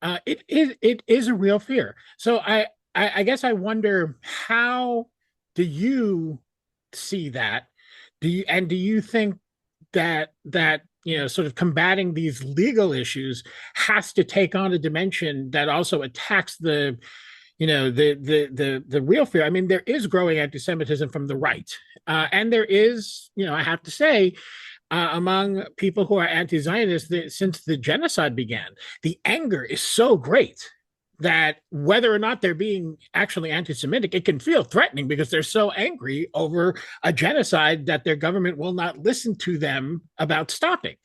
it is a real fear. So I guess I wonder how do you see that? Do you think that you know sort of combating these legal issues has to take on a dimension that also attacks the you know the real fear. I mean, there is growing anti-Semitism from the right, and there is, you know, I have to say, among people who are anti-Zionist since the genocide began, the anger is so great that whether or not they're being actually anti-Semitic, it can feel threatening because they're so angry over a genocide that their government will not listen to them about stopping.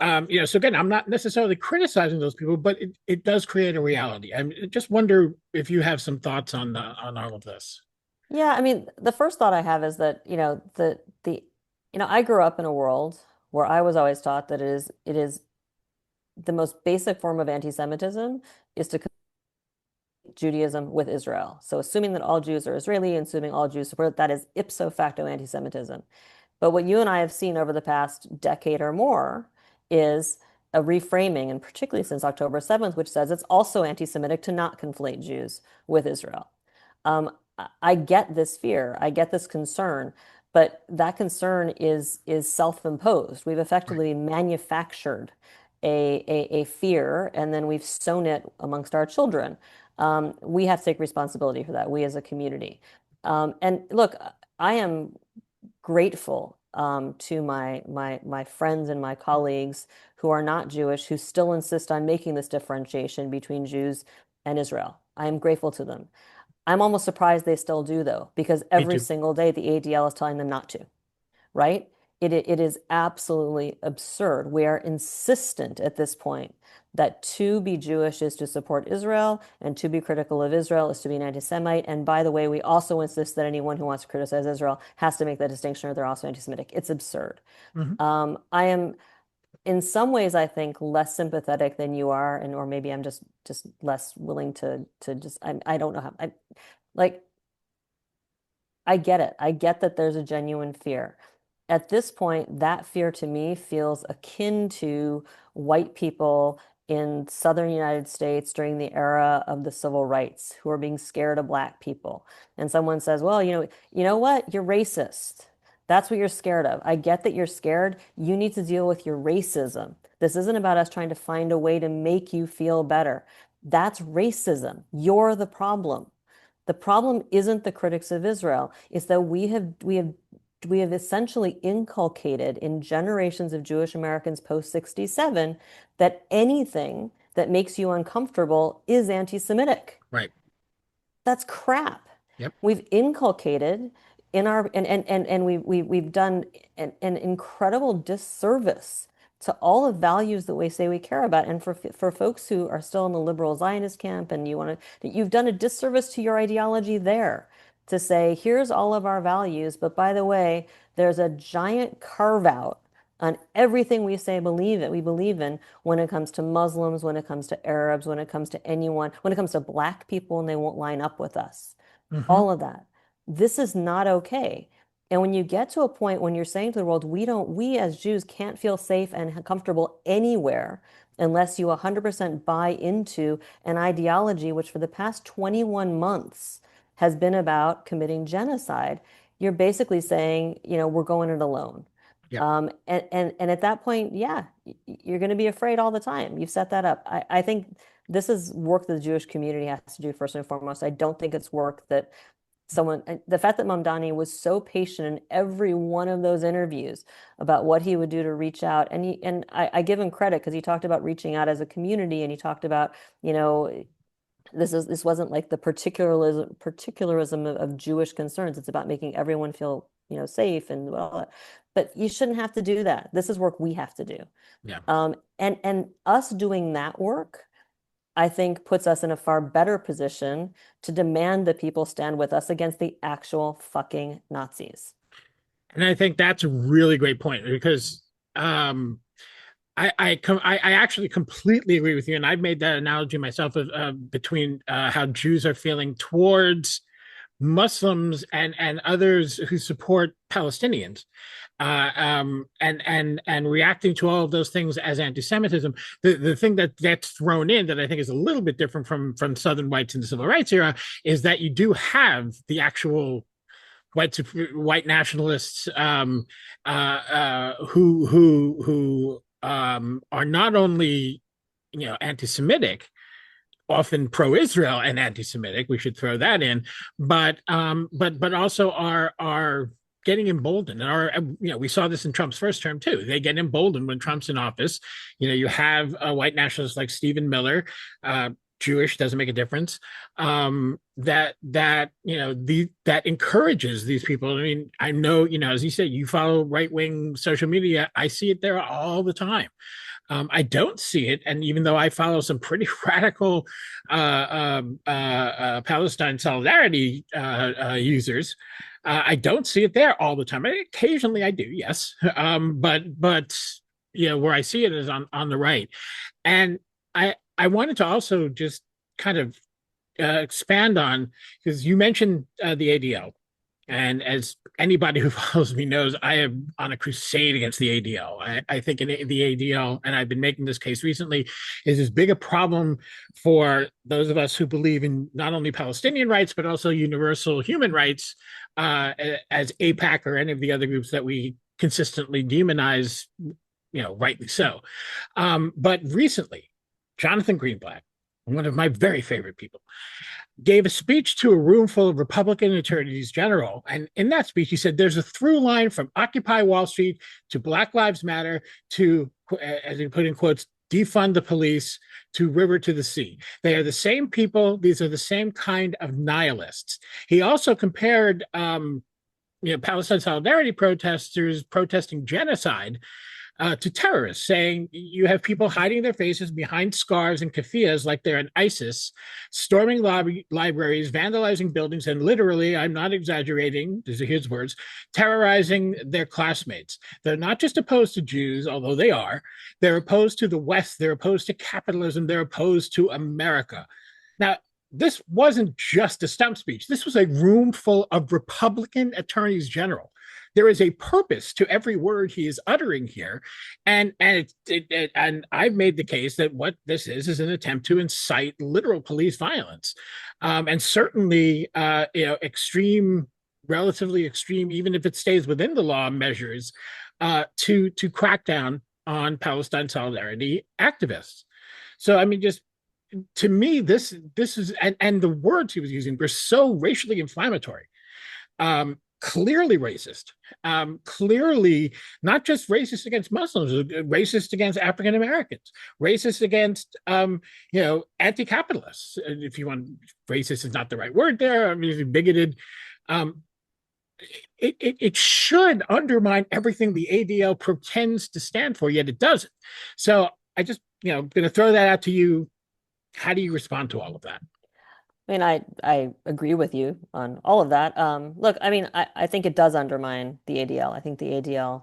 You know, so again, I'm not necessarily criticizing those people, but it does create a reality. I just wonder if you have some thoughts on all of this. Yeah, I mean, the first thought I have is that, I grew up in a world where I was always taught that it is the most basic form of anti-Semitism is to Judaism with Israel. So assuming that all Jews are Israeli and assuming all Jews support that is ipso facto anti-Semitism. But what you and I have seen over the past decade or more is a reframing, and particularly since October 7th, which says it's also anti-Semitic to not conflate Jews with Israel. I get this fear, I get this concern, but that concern is self-imposed. We've Right. effectively manufactured a fear, and then we've sown it amongst our children. We have to take responsibility for that, we as a community. And look, I am grateful to my friends and my colleagues who are not Jewish, who still insist on making this differentiation between Jews and Israel. I am grateful to them. I'm almost surprised they still do, though, because Me every too. single day the ADL is telling them not to, right? It is absolutely absurd. We are insistent at this point that to be Jewish is to support Israel, and to be critical of Israel is to be an anti-Semite. And by the way, we also insist that anyone who wants to criticize Israel has to make that distinction or they're also anti-Semitic. It's absurd. Mhm. I am, in some ways, I think, less sympathetic than you are, and or maybe I'm just less willing to just I don't know how like I get it. I get that there's a genuine fear. At this point, that fear to me feels akin to white people in southern United States during the era of the civil rights who are being scared of black people. And someone says, "Well, you know what? You're racist. That's what you're scared of. I get that you're scared. You need to deal with your racism. This isn't about us trying to find a way to make you feel better. That's racism. You're the problem." The problem isn't the critics of Israel, it's that we have essentially inculcated in generations of Jewish Americans post 67 that anything that makes you uncomfortable is anti-Semitic. Right. That's crap. Yep. We've inculcated in our and we've done an incredible disservice to all the values that we say we care about. And for folks who are still in the liberal Zionist camp and you've done a disservice to your ideology there to say, here's all of our values, but by the way, there's a giant carve out on everything we believe in when it comes to Muslims, when it comes to Arabs, when it comes to anyone, when it comes to black people and they won't line up with us. Hmm. All of that. This is not okay. And when you get to a point when you're saying to the world, we as Jews can't feel safe and comfortable anywhere unless you 100% buy into an ideology which for the past 21 months has been about committing genocide, you're basically saying, we're going it alone. Yep. And at that point, yeah, you're going to be afraid all the time. You've set that up. I think this is work that the Jewish community has to do first and foremost. I don't think it's work that the fact that Mamdani was so patient in every one of those interviews about what he would do to reach out, and I give him credit because he talked about reaching out as a community, and he talked about, this wasn't like the particularism of Jewish concerns. It's about making everyone feel, safe and all that. But you shouldn't have to do that. This is work we have to do. Yeah. And us doing that work, I think puts us in a far better position to demand that people stand with us against the actual fucking Nazis. And I think that's a really great point because I actually completely agree with you, and I've made that analogy myself of, between how Jews are feeling towards Muslims and others who support Palestinians, and reacting to all of those things as anti-Semitism. The thing that gets thrown in that I think is a little bit different from Southern whites in the civil rights era is that you do have the actual white nationalists, who are not only anti-Semitic, often pro-Israel and anti-Semitic. We should throw that in, but also are getting emboldened, and are we saw this in Trump's first term too. They get emboldened when Trump's in office. You have a white nationalist like Stephen Miller, Jewish, doesn't make a difference. That encourages these people. I mean, I know, as you said, you follow right-wing social media. I see it there all the time. I don't see it, and even though I follow some pretty radical Palestine solidarity users, I don't see it there all the time. Occasionally, I do, yes, but where I see it is on the right, and I wanted to also just kind of expand on, because you mentioned the ADL. And as anybody who follows me knows, I am on a crusade against the ADL. I think the ADL, and I've been making this case recently, is as big a problem for those of us who believe in not only Palestinian rights, but also universal human rights, as AIPAC or any of the other groups that we consistently demonize, rightly so. But recently, Jonathan Greenblatt, one of my very favorite people, gave a speech to a room full of Republican attorneys general. And in that speech, he said, there's a through line from Occupy Wall Street to Black Lives Matter to, as he put in quotes, defund the police, to river to the sea. They are the same people. These are the same kind of nihilists. He also compared Palestine Solidarity protesters protesting genocide to terrorists, saying you have people hiding their faces behind scarves and keffiyehs like they're in ISIS, storming libraries, vandalizing buildings, and literally, I'm not exaggerating, these are his words, terrorizing their classmates. They're not just opposed to Jews, although they are. They're opposed to the West. They're opposed to capitalism. They're opposed to America. Now, this wasn't just a stump speech. This was a room full of Republican attorneys general. There is a purpose to every word he is uttering here, and I've made the case that what this is an attempt to incite literal police violence, and certainly extreme, relatively extreme, even if it stays within the law, measures to crack down on Palestine solidarity activists. So I mean, just to me, this is, and the words he was using were so racially inflammatory. Clearly racist, clearly not just racist against Muslims, racist against African Americans, racist against anti-capitalists. If you want, racist is not the right word there. I mean, bigoted. It should undermine everything the ADL pretends to stand for, yet it doesn't. So I just going to throw that out to you. How do you respond to all of that? I mean, I agree with you on all of that. Look, I mean, I think it does undermine the ADL. I think the ADL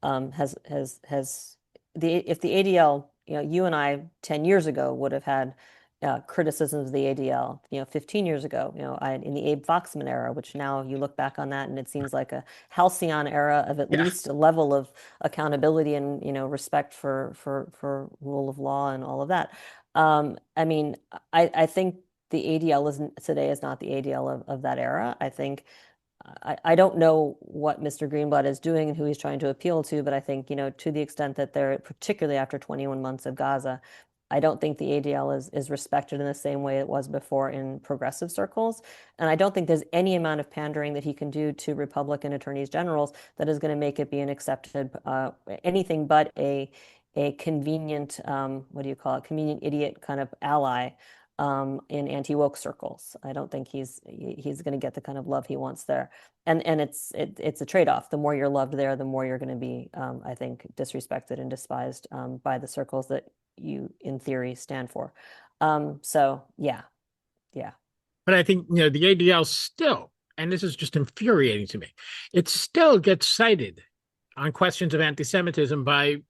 has if the ADL, you and I 10 years ago would have had criticisms of the ADL, 15 years ago, in the Abe Foxman era, which now you look back on that and it seems like a halcyon era of at Yeah. least a level of accountability and, respect for rule of law and all of that. I mean, I think the ADL isn't today is not the ADL of that era. I think I don't know what Mr. Greenblatt is doing and who he's trying to appeal to, but I think, to the extent that they're, particularly after 21 months of Gaza, I don't think the ADL is respected in the same way it was before in progressive circles. And I don't think there's any amount of pandering that he can do to Republican attorneys generals that is going to make it be an accepted, anything but a convenient, what do you call it, convenient idiot kind of ally in anti-woke circles. I don't think he's going to get the kind of love he wants there. And it's a trade-off. The more you're loved there, the more you're going to be, I think, disrespected and despised by the circles that you, in theory, stand for. So yeah, yeah. But I think, the ADL still, and this is just infuriating to me, it still gets cited on questions of anti-Semitism by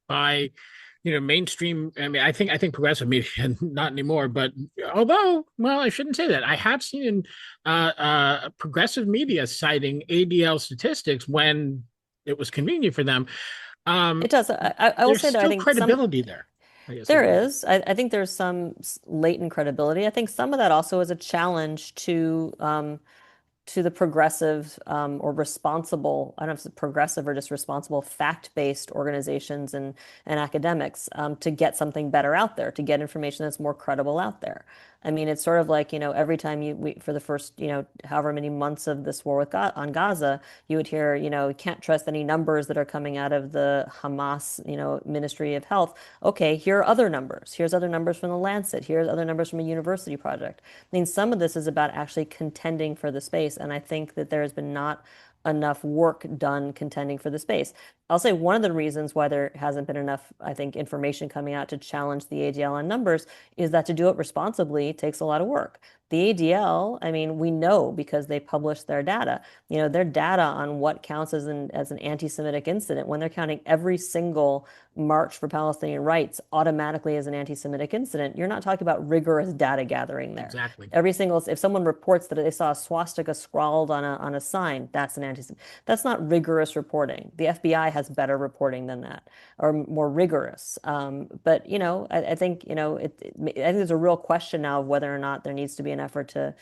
mainstream. I mean, I think progressive media, not anymore, but although, well, I shouldn't say that. I have seen progressive media citing ADL statistics when it was convenient for them. It does. I will There's say that I still think some credibility there, I guess is there what. is. I think there's some latent credibility. I think some of that also is a challenge to the progressive or responsible, I don't know if it's progressive or just responsible, fact-based organizations and academics to get something better out there, to get information that's more credible out there. I mean, it's sort of like, every time for the first, however many months of this war on Gaza, you would hear, you can't trust any numbers that are coming out of the Hamas, Ministry of Health. Okay, here are other numbers. Here's other numbers from the Lancet. Here's other numbers from a university project. I mean, some of this is about actually contending for the space, and I think that there has been not enough work done contending for the space. I'll say one of the reasons why there hasn't been enough, I think, information coming out to challenge the ADL on numbers is that to do it responsibly takes a lot of work. The ADL, I mean, we know because they publish their data, their data on what counts as an anti-Semitic incident, when they're counting every single march for Palestinian rights automatically as an anti-Semitic incident, you're not talking about rigorous data gathering there. Exactly. Every single, if someone reports that they saw a swastika scrawled on a sign, that's an anti-Semitic. That's not rigorous reporting. The FBI has better reporting than that, or more rigorous. But I think I think there's a real question now of whether or not there needs to be an effort to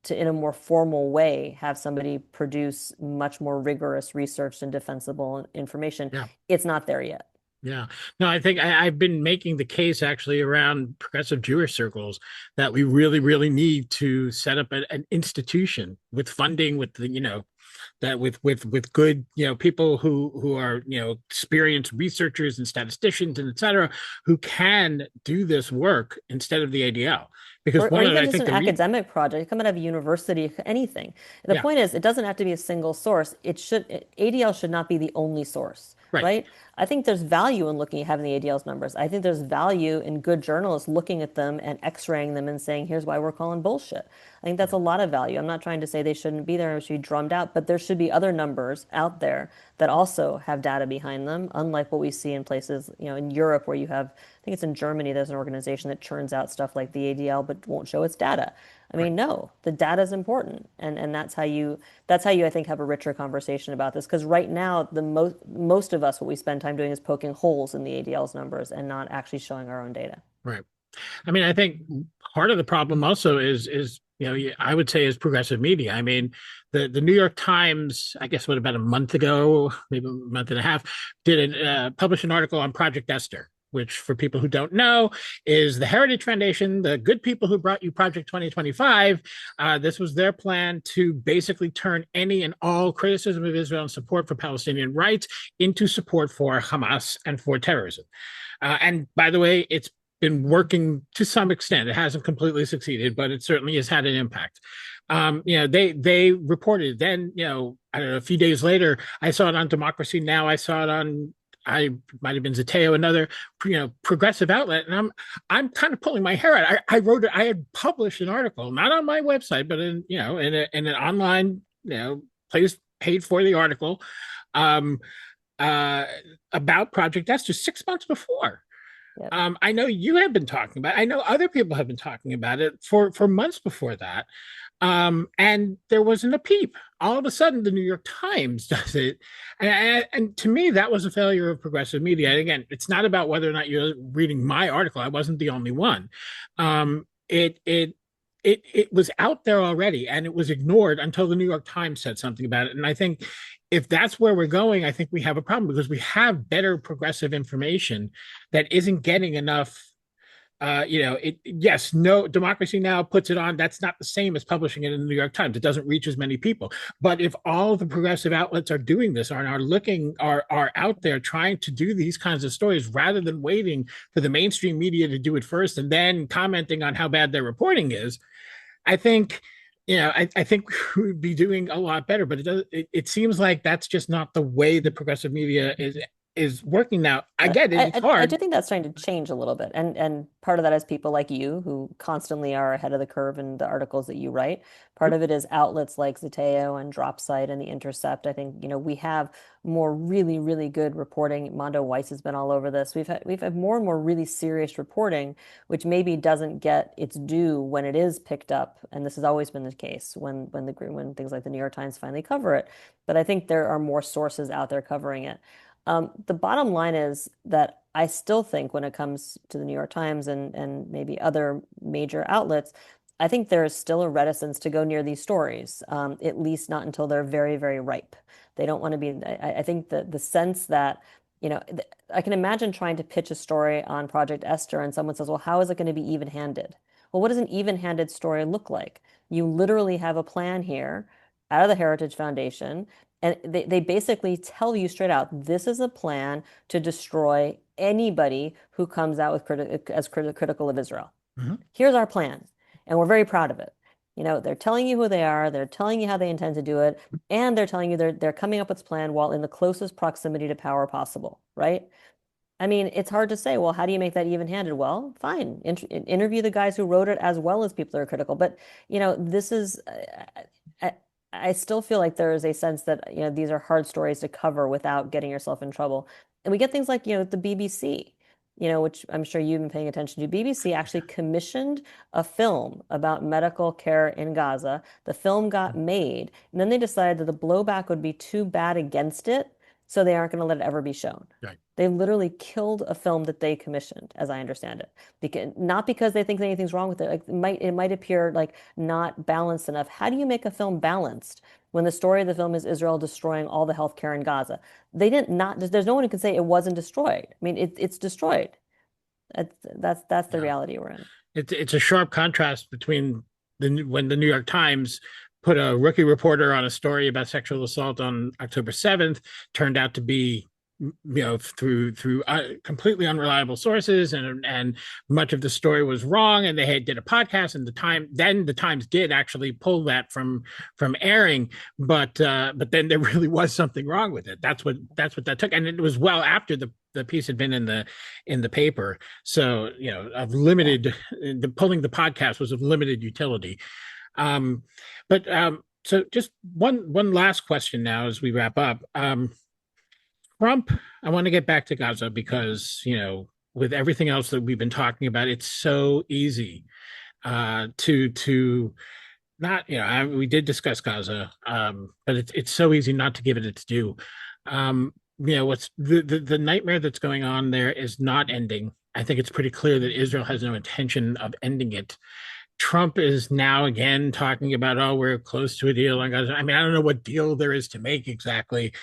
in a more formal way have somebody produce much more rigorous research and defensible information. Yeah. It's not there yet. Yeah. No, I think I've been making the case actually around progressive Jewish circles that we really, really need to set up an institution with funding, with the, that with good, people who are, experienced researchers and statisticians and et cetera, who can do this work instead of the ADL. Because Or one of the, even I just think an the re academic project, come out of a university, anything. The yeah, point is, it doesn't have to be a single source. ADL should not be the only source, right, right? I think there's value in looking at having the ADL's numbers. I think there's value in good journalists looking at them and x-raying them and saying, here's why we're calling bullshit. I think that's a lot of value. I'm not trying to say they shouldn't be there or should be drummed out, but there should be other numbers out there that also have data behind them, unlike what we see in places, in Europe where you have, I think it's in Germany, there's an organization that churns out stuff like the ADL but won't show its data. I right. mean, no, the data is important, and that's how you I think have a richer conversation about this. Because right now, the most of us, what we spend time doing is poking holes in the ADL's numbers and not actually showing our own data. Right. I mean, I think part of the problem also is I would say is progressive media. I mean, the New York Times, I guess what about a month ago, maybe a month and a half, did publish an article on Project Esther, which for people who don't know is the Heritage Foundation, the good people who brought you Project 2025. This was their plan to basically turn any and all criticism of Israel and support for Palestinian rights into support for Hamas and for terrorism. And by the way, it's been working to some extent. It hasn't completely succeeded, but it certainly has had an impact. They reported then, I don't know, a few days later, I saw it on Democracy Now. I saw it on, I might have been Zateo, another, progressive outlet, and I'm kind of pulling my hair out. I wrote it. I had published an article, not on my website, but in an online, place paid for the article, um, about Project Esther 6 months before. Yep. I know you have been talking about it. I know other people have been talking about it for months before that. And there wasn't a peep. All of a sudden, the New York Times does it, and to me, that was a failure of progressive media. And again, it's not about whether or not you're reading my article. I wasn't the only one. It was out there already, and it was ignored until the New York Times said something about it. And I think if that's where we're going, I think we have a problem because we have better progressive information that isn't getting enough. Yes, no, Democracy Now puts it on. That's not the same as publishing it in the New York Times. It doesn't reach as many people. But if all the progressive outlets are doing this, are out there trying to do these kinds of stories rather than waiting for the mainstream media to do it first and then commenting on how bad their reporting is, I think I think we would be doing a lot better, but it seems like that's just not the way the progressive media is working now. I Yeah, get it, it's I hard. do think that's starting to change a little bit. And part of that is people like you who constantly are ahead of the curve in the articles that you write. Part of it is outlets like Zateo and Dropsite and The Intercept. I think, we have more really, really good reporting. Mondo Weiss has been all over this. We've had more and more really serious reporting, which maybe doesn't get its due when it is picked up. And this has always been the case when things like the New York Times finally cover it. But I think there are more sources out there covering it. The bottom line is that I still think when it comes to the New York Times and maybe other major outlets, I think there is still a reticence to go near these stories, at least not until they're very, very ripe. They don't want to be, I think the sense that, I can imagine trying to pitch a story on Project Esther and someone says, well, how is it going to be even-handed? Well, what does an even-handed story look like? You literally have a plan here out of the Heritage Foundation. And they basically tell you straight out, this is a plan to destroy anybody who comes out with critical of Israel. Mhm. Here's our plan, and we're very proud of it. They're telling you who they are, they're telling you how they intend to do it, and they're telling you they're coming up with this plan while in the closest proximity to power possible, right? I mean, it's hard to say, well, how do you make that even-handed? Well, fine, interview the guys who wrote it as well as people that are critical. But, this is, I, I still feel like there is a sense that, these are hard stories to cover without getting yourself in trouble. And we get things like, the BBC, which I'm sure you've been paying attention to. BBC actually commissioned a film about medical care in Gaza. The film got made, and then they decided that the blowback would be too bad against it, so they aren't going to let it ever be shown. Right. They literally killed a film that they commissioned, as I understand it. Not because they think anything's wrong with it. Like it might appear like not balanced enough. How do you make a film balanced when the story of the film is Israel destroying all the healthcare in Gaza? They didn't not. There's no one who can say it wasn't destroyed. I mean, it's destroyed. That's the Yeah. reality we're in. It's a sharp contrast between when the New York Times put a rookie reporter on a story about sexual assault on October 7th, turned out to be through completely unreliable sources, and much of the story was wrong, and they did a podcast, and the Times did actually pull that from airing, but then there really was something wrong with it. That's what that took, and it was well after the piece had been in the paper. So of Yeah. limited, the pulling the podcast was of limited utility. But so just one last question now as we wrap up. Trump, I want to get back to Gaza because, with everything else that we've been talking about, it's so easy to not, we did discuss Gaza, but it's so easy not to give it its due. What's the nightmare that's going on there is not ending. I think it's pretty clear that Israel has no intention of ending it. Trump is now again talking about, oh, we're close to a deal on Gaza. I mean, I don't know what deal there is to make exactly.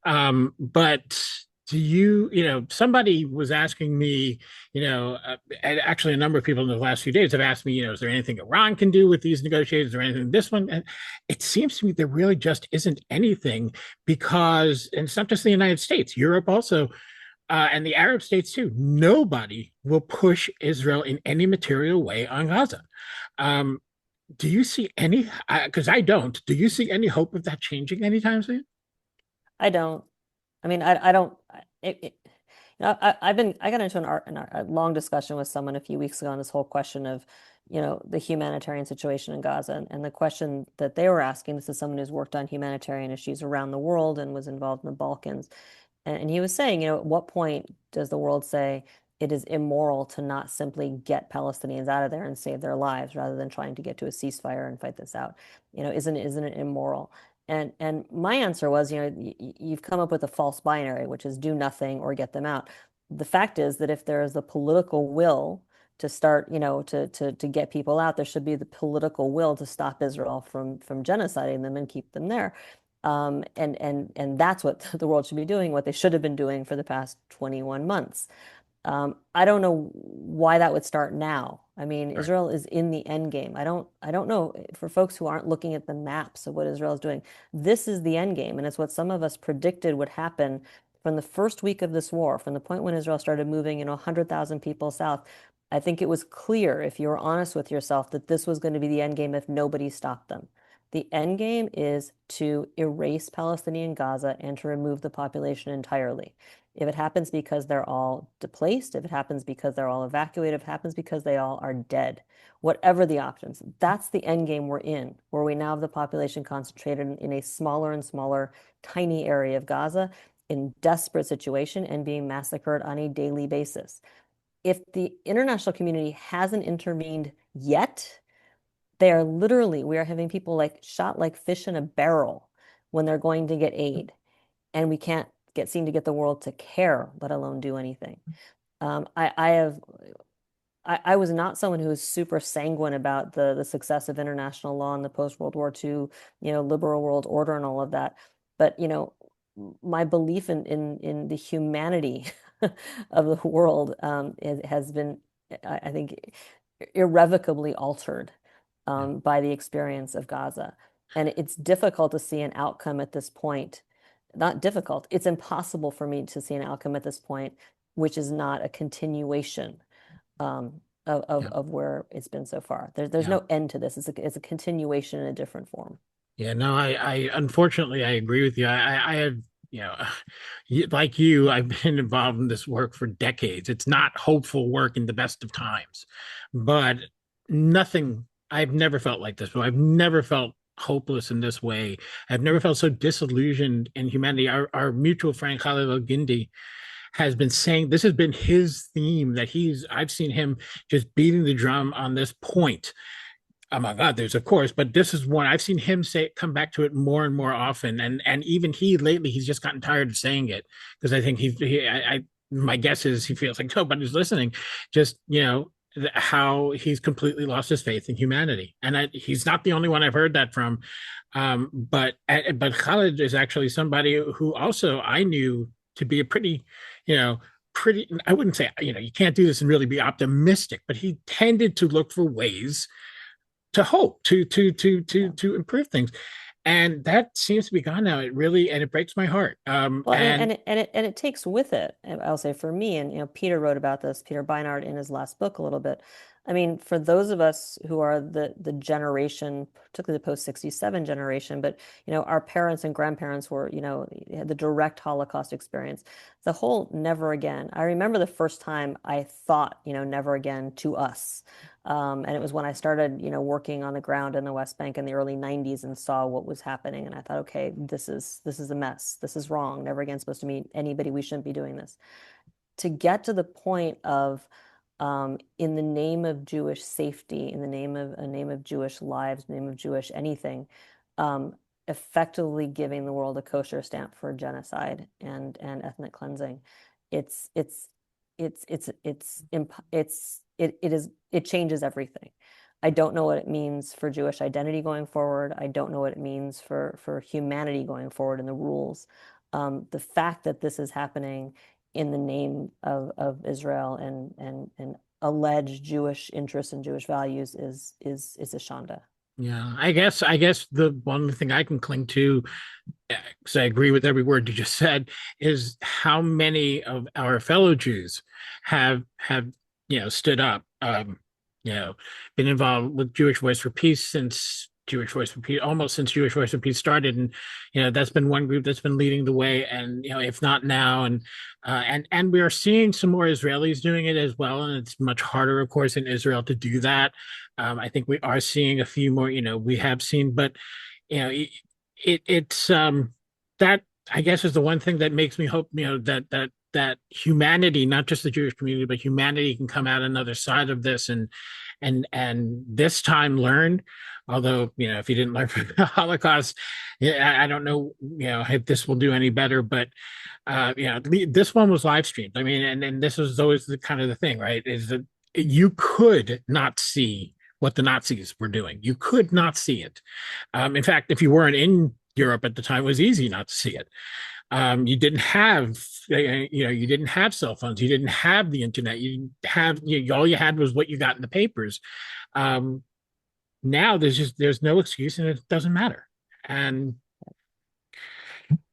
But do somebody was asking me, and actually a number of people in the last few days have asked me, is there anything Iran can do with these negotiations or anything this one? And it seems to me there really just isn't anything because, and it's not just the United States, Europe also, and the Arab states too, nobody will push Israel in any material way on Gaza. Um, do you see any, because I don't, do you see any hope of that changing anytime soon? I don't. I mean, I don't. I got into a long discussion with someone a few weeks ago on this whole question of, the humanitarian situation in Gaza, and the question that they were asking. This is someone who's worked on humanitarian issues around the world and was involved in the Balkans, and he was saying, at what point does the world say it is immoral to not simply get Palestinians out of there and save their lives rather than trying to get to a ceasefire and fight this out. Isn't it immoral? And my answer was, you've come up with a false binary, which is do nothing or get them out. The fact is that if there is the political will to start, to get people out, there should be the political will to stop Israel from genociding them and keep them there. And that's what the world should be doing, what they should have been doing for the past 21 months. I don't know why that would start now. I mean, Right. Israel is in the end game. I don't know for folks who aren't looking at the maps of what Israel is doing. This is the end game, and it's what some of us predicted would happen from the first week of this war, from the point when Israel started moving, 100,000 people south. I think it was clear, if you were honest with yourself, that this was going to be the end game if nobody stopped them. The end game is to erase Palestinian Gaza and to remove the population entirely. If it happens because they're all displaced, if it happens because they're all evacuated, if it happens because they all are dead, whatever the options, that's the end game we're in, where we now have the population concentrated in a smaller and smaller, tiny area of Gaza in desperate situation and being massacred on a daily basis. If the international community hasn't intervened yet, we are having people like shot like fish in a barrel when they're going to get aid, and we can't seem to get the world to care, let alone do anything. I was not someone who was super sanguine about the success of international law in the post-World War II, liberal world order and all of that. But, my belief in the humanity of the world has been, I think, irrevocably altered Yeah. by the experience of Gaza. And it's difficult to see an outcome at this point. Not difficult, it's impossible for me to see an outcome at this point, which is not a continuation Yeah. of where it's been so far. There's Yeah. no end to this. It's a continuation in a different form. Yeah, no, I unfortunately I agree with you. I have, you know, like you, I've been involved in this work for decades. It's not hopeful work in the best of times, but nothing, I've never felt like this. I've never felt hopeless in this way. I've never felt so disillusioned in humanity. Our mutual friend Khalid Al-Gindi has been saying this has been his theme that I've seen him just beating the drum on this point among others, of course, but this is one I've seen him say come back to it more and more often, and even he lately he's just gotten tired of saying it because I think my guess is he feels like nobody's listening, just how he's completely lost his faith in humanity, and he's not the only one I've heard that from, but Khalid is actually somebody who also I knew to be a pretty, you know. Pretty, I wouldn't say, you can't do this and really be optimistic, but he tended to look for ways to hope to improve things, and that seems to be gone now. It really, and it breaks my heart. Well, And and it takes with it, I'll say for me, and Peter wrote about this, Peter Beinart in his last book a little bit. I mean, for those of us who are the generation, particularly the post-67 generation, but our parents and grandparents were, had the direct Holocaust experience. The whole never again. I remember the first time I thought, never again to us. And it was when I started, working on the ground in the West Bank in the early 90s and saw what was happening. And I thought, okay, this is a mess. This is wrong. Never again supposed to meet anybody. We shouldn't be doing this. To get to the point of, in the name of Jewish safety, in the name of Jewish lives, in the name of Jewish anything, effectively giving the world a kosher stamp for genocide and ethnic cleansing. It's it's it changes everything. I don't know what it means for Jewish identity going forward. I don't know what it means for humanity going forward in the rules. The fact that this is happening in the name of Israel and alleged Jewish interests and Jewish values is a shanda. yeah, I guess the one thing I can cling to, because I agree with every word you just said, is how many of our fellow Jews have stood up, you know, been involved with Jewish Voice for Peace since Jewish Voice for Peace, almost since Jewish Voice for Peace started, and that's been one group that's been leading the way, and if not now, and we are seeing some more Israelis doing it as well, and it's much harder, of course, in Israel to do that. I think we are seeing a few more, we have seen, but it's that I guess is the one thing that makes me hope, that that humanity, not just the Jewish community, but humanity can come out another side of this and this time learn. Although, if you didn't learn from the Holocaust, yeah, I don't know, if this will do any better, but this one was live streamed. I mean, and this was always the kind of the thing, right? Is that you could not see what the Nazis were doing. You could not see it. In fact, if you weren't in Europe at the time, it was easy not to see it. You didn't have, you didn't have cell phones. You didn't have the internet. You didn't have, all you had was what you got in the papers. Now there's no excuse, and it doesn't matter. And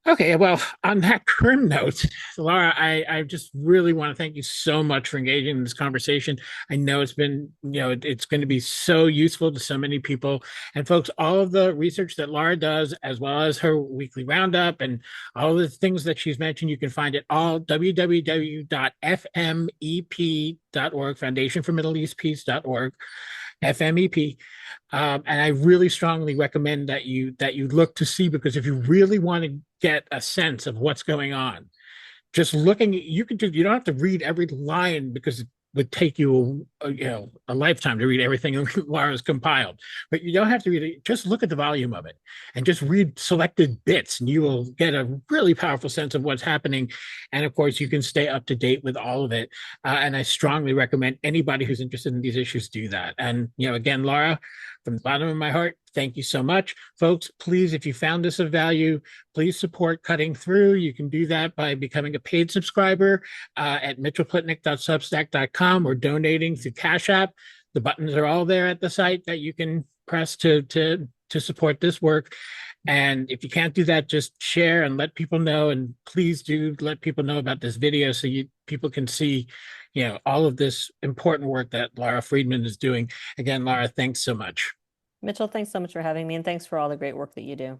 okay, well, on that grim note, Lara, I just really want to thank you so much for engaging in this conversation. I know it's been, it's going to be so useful to so many people. And folks, all of the research that Lara does, as well as her weekly roundup and all the things that she's mentioned, you can find it all www.fmep.org, Foundation for Middle East Peace.org. FMEP, and I really strongly recommend that you look to see, because if you really want to get a sense of what's going on, just looking, you don't have to read every line, because it would take you a lifetime to read everything Lara's compiled. But you don't have to read it. Just look at the volume of it and just read selected bits, and you will get a really powerful sense of what's happening. And of course, you can stay up to date with all of it. And I strongly recommend anybody who's interested in these issues do that. And again, Lara, from the bottom of my heart, thank you so much. Folks, please, if you found this of value, please support Cutting Through. You can do that by becoming a paid subscriber at mitchellplitnick.substack.com or donating through Cash App. The buttons are all there at the site that you can press to support this work. And if you can't do that, just share and let people know. And please do let people know about this video so people can see, all of this important work that Lara Friedman is doing. Again, Lara, thanks so much. Mitchell, thanks so much for having me, and thanks for all the great work that you do.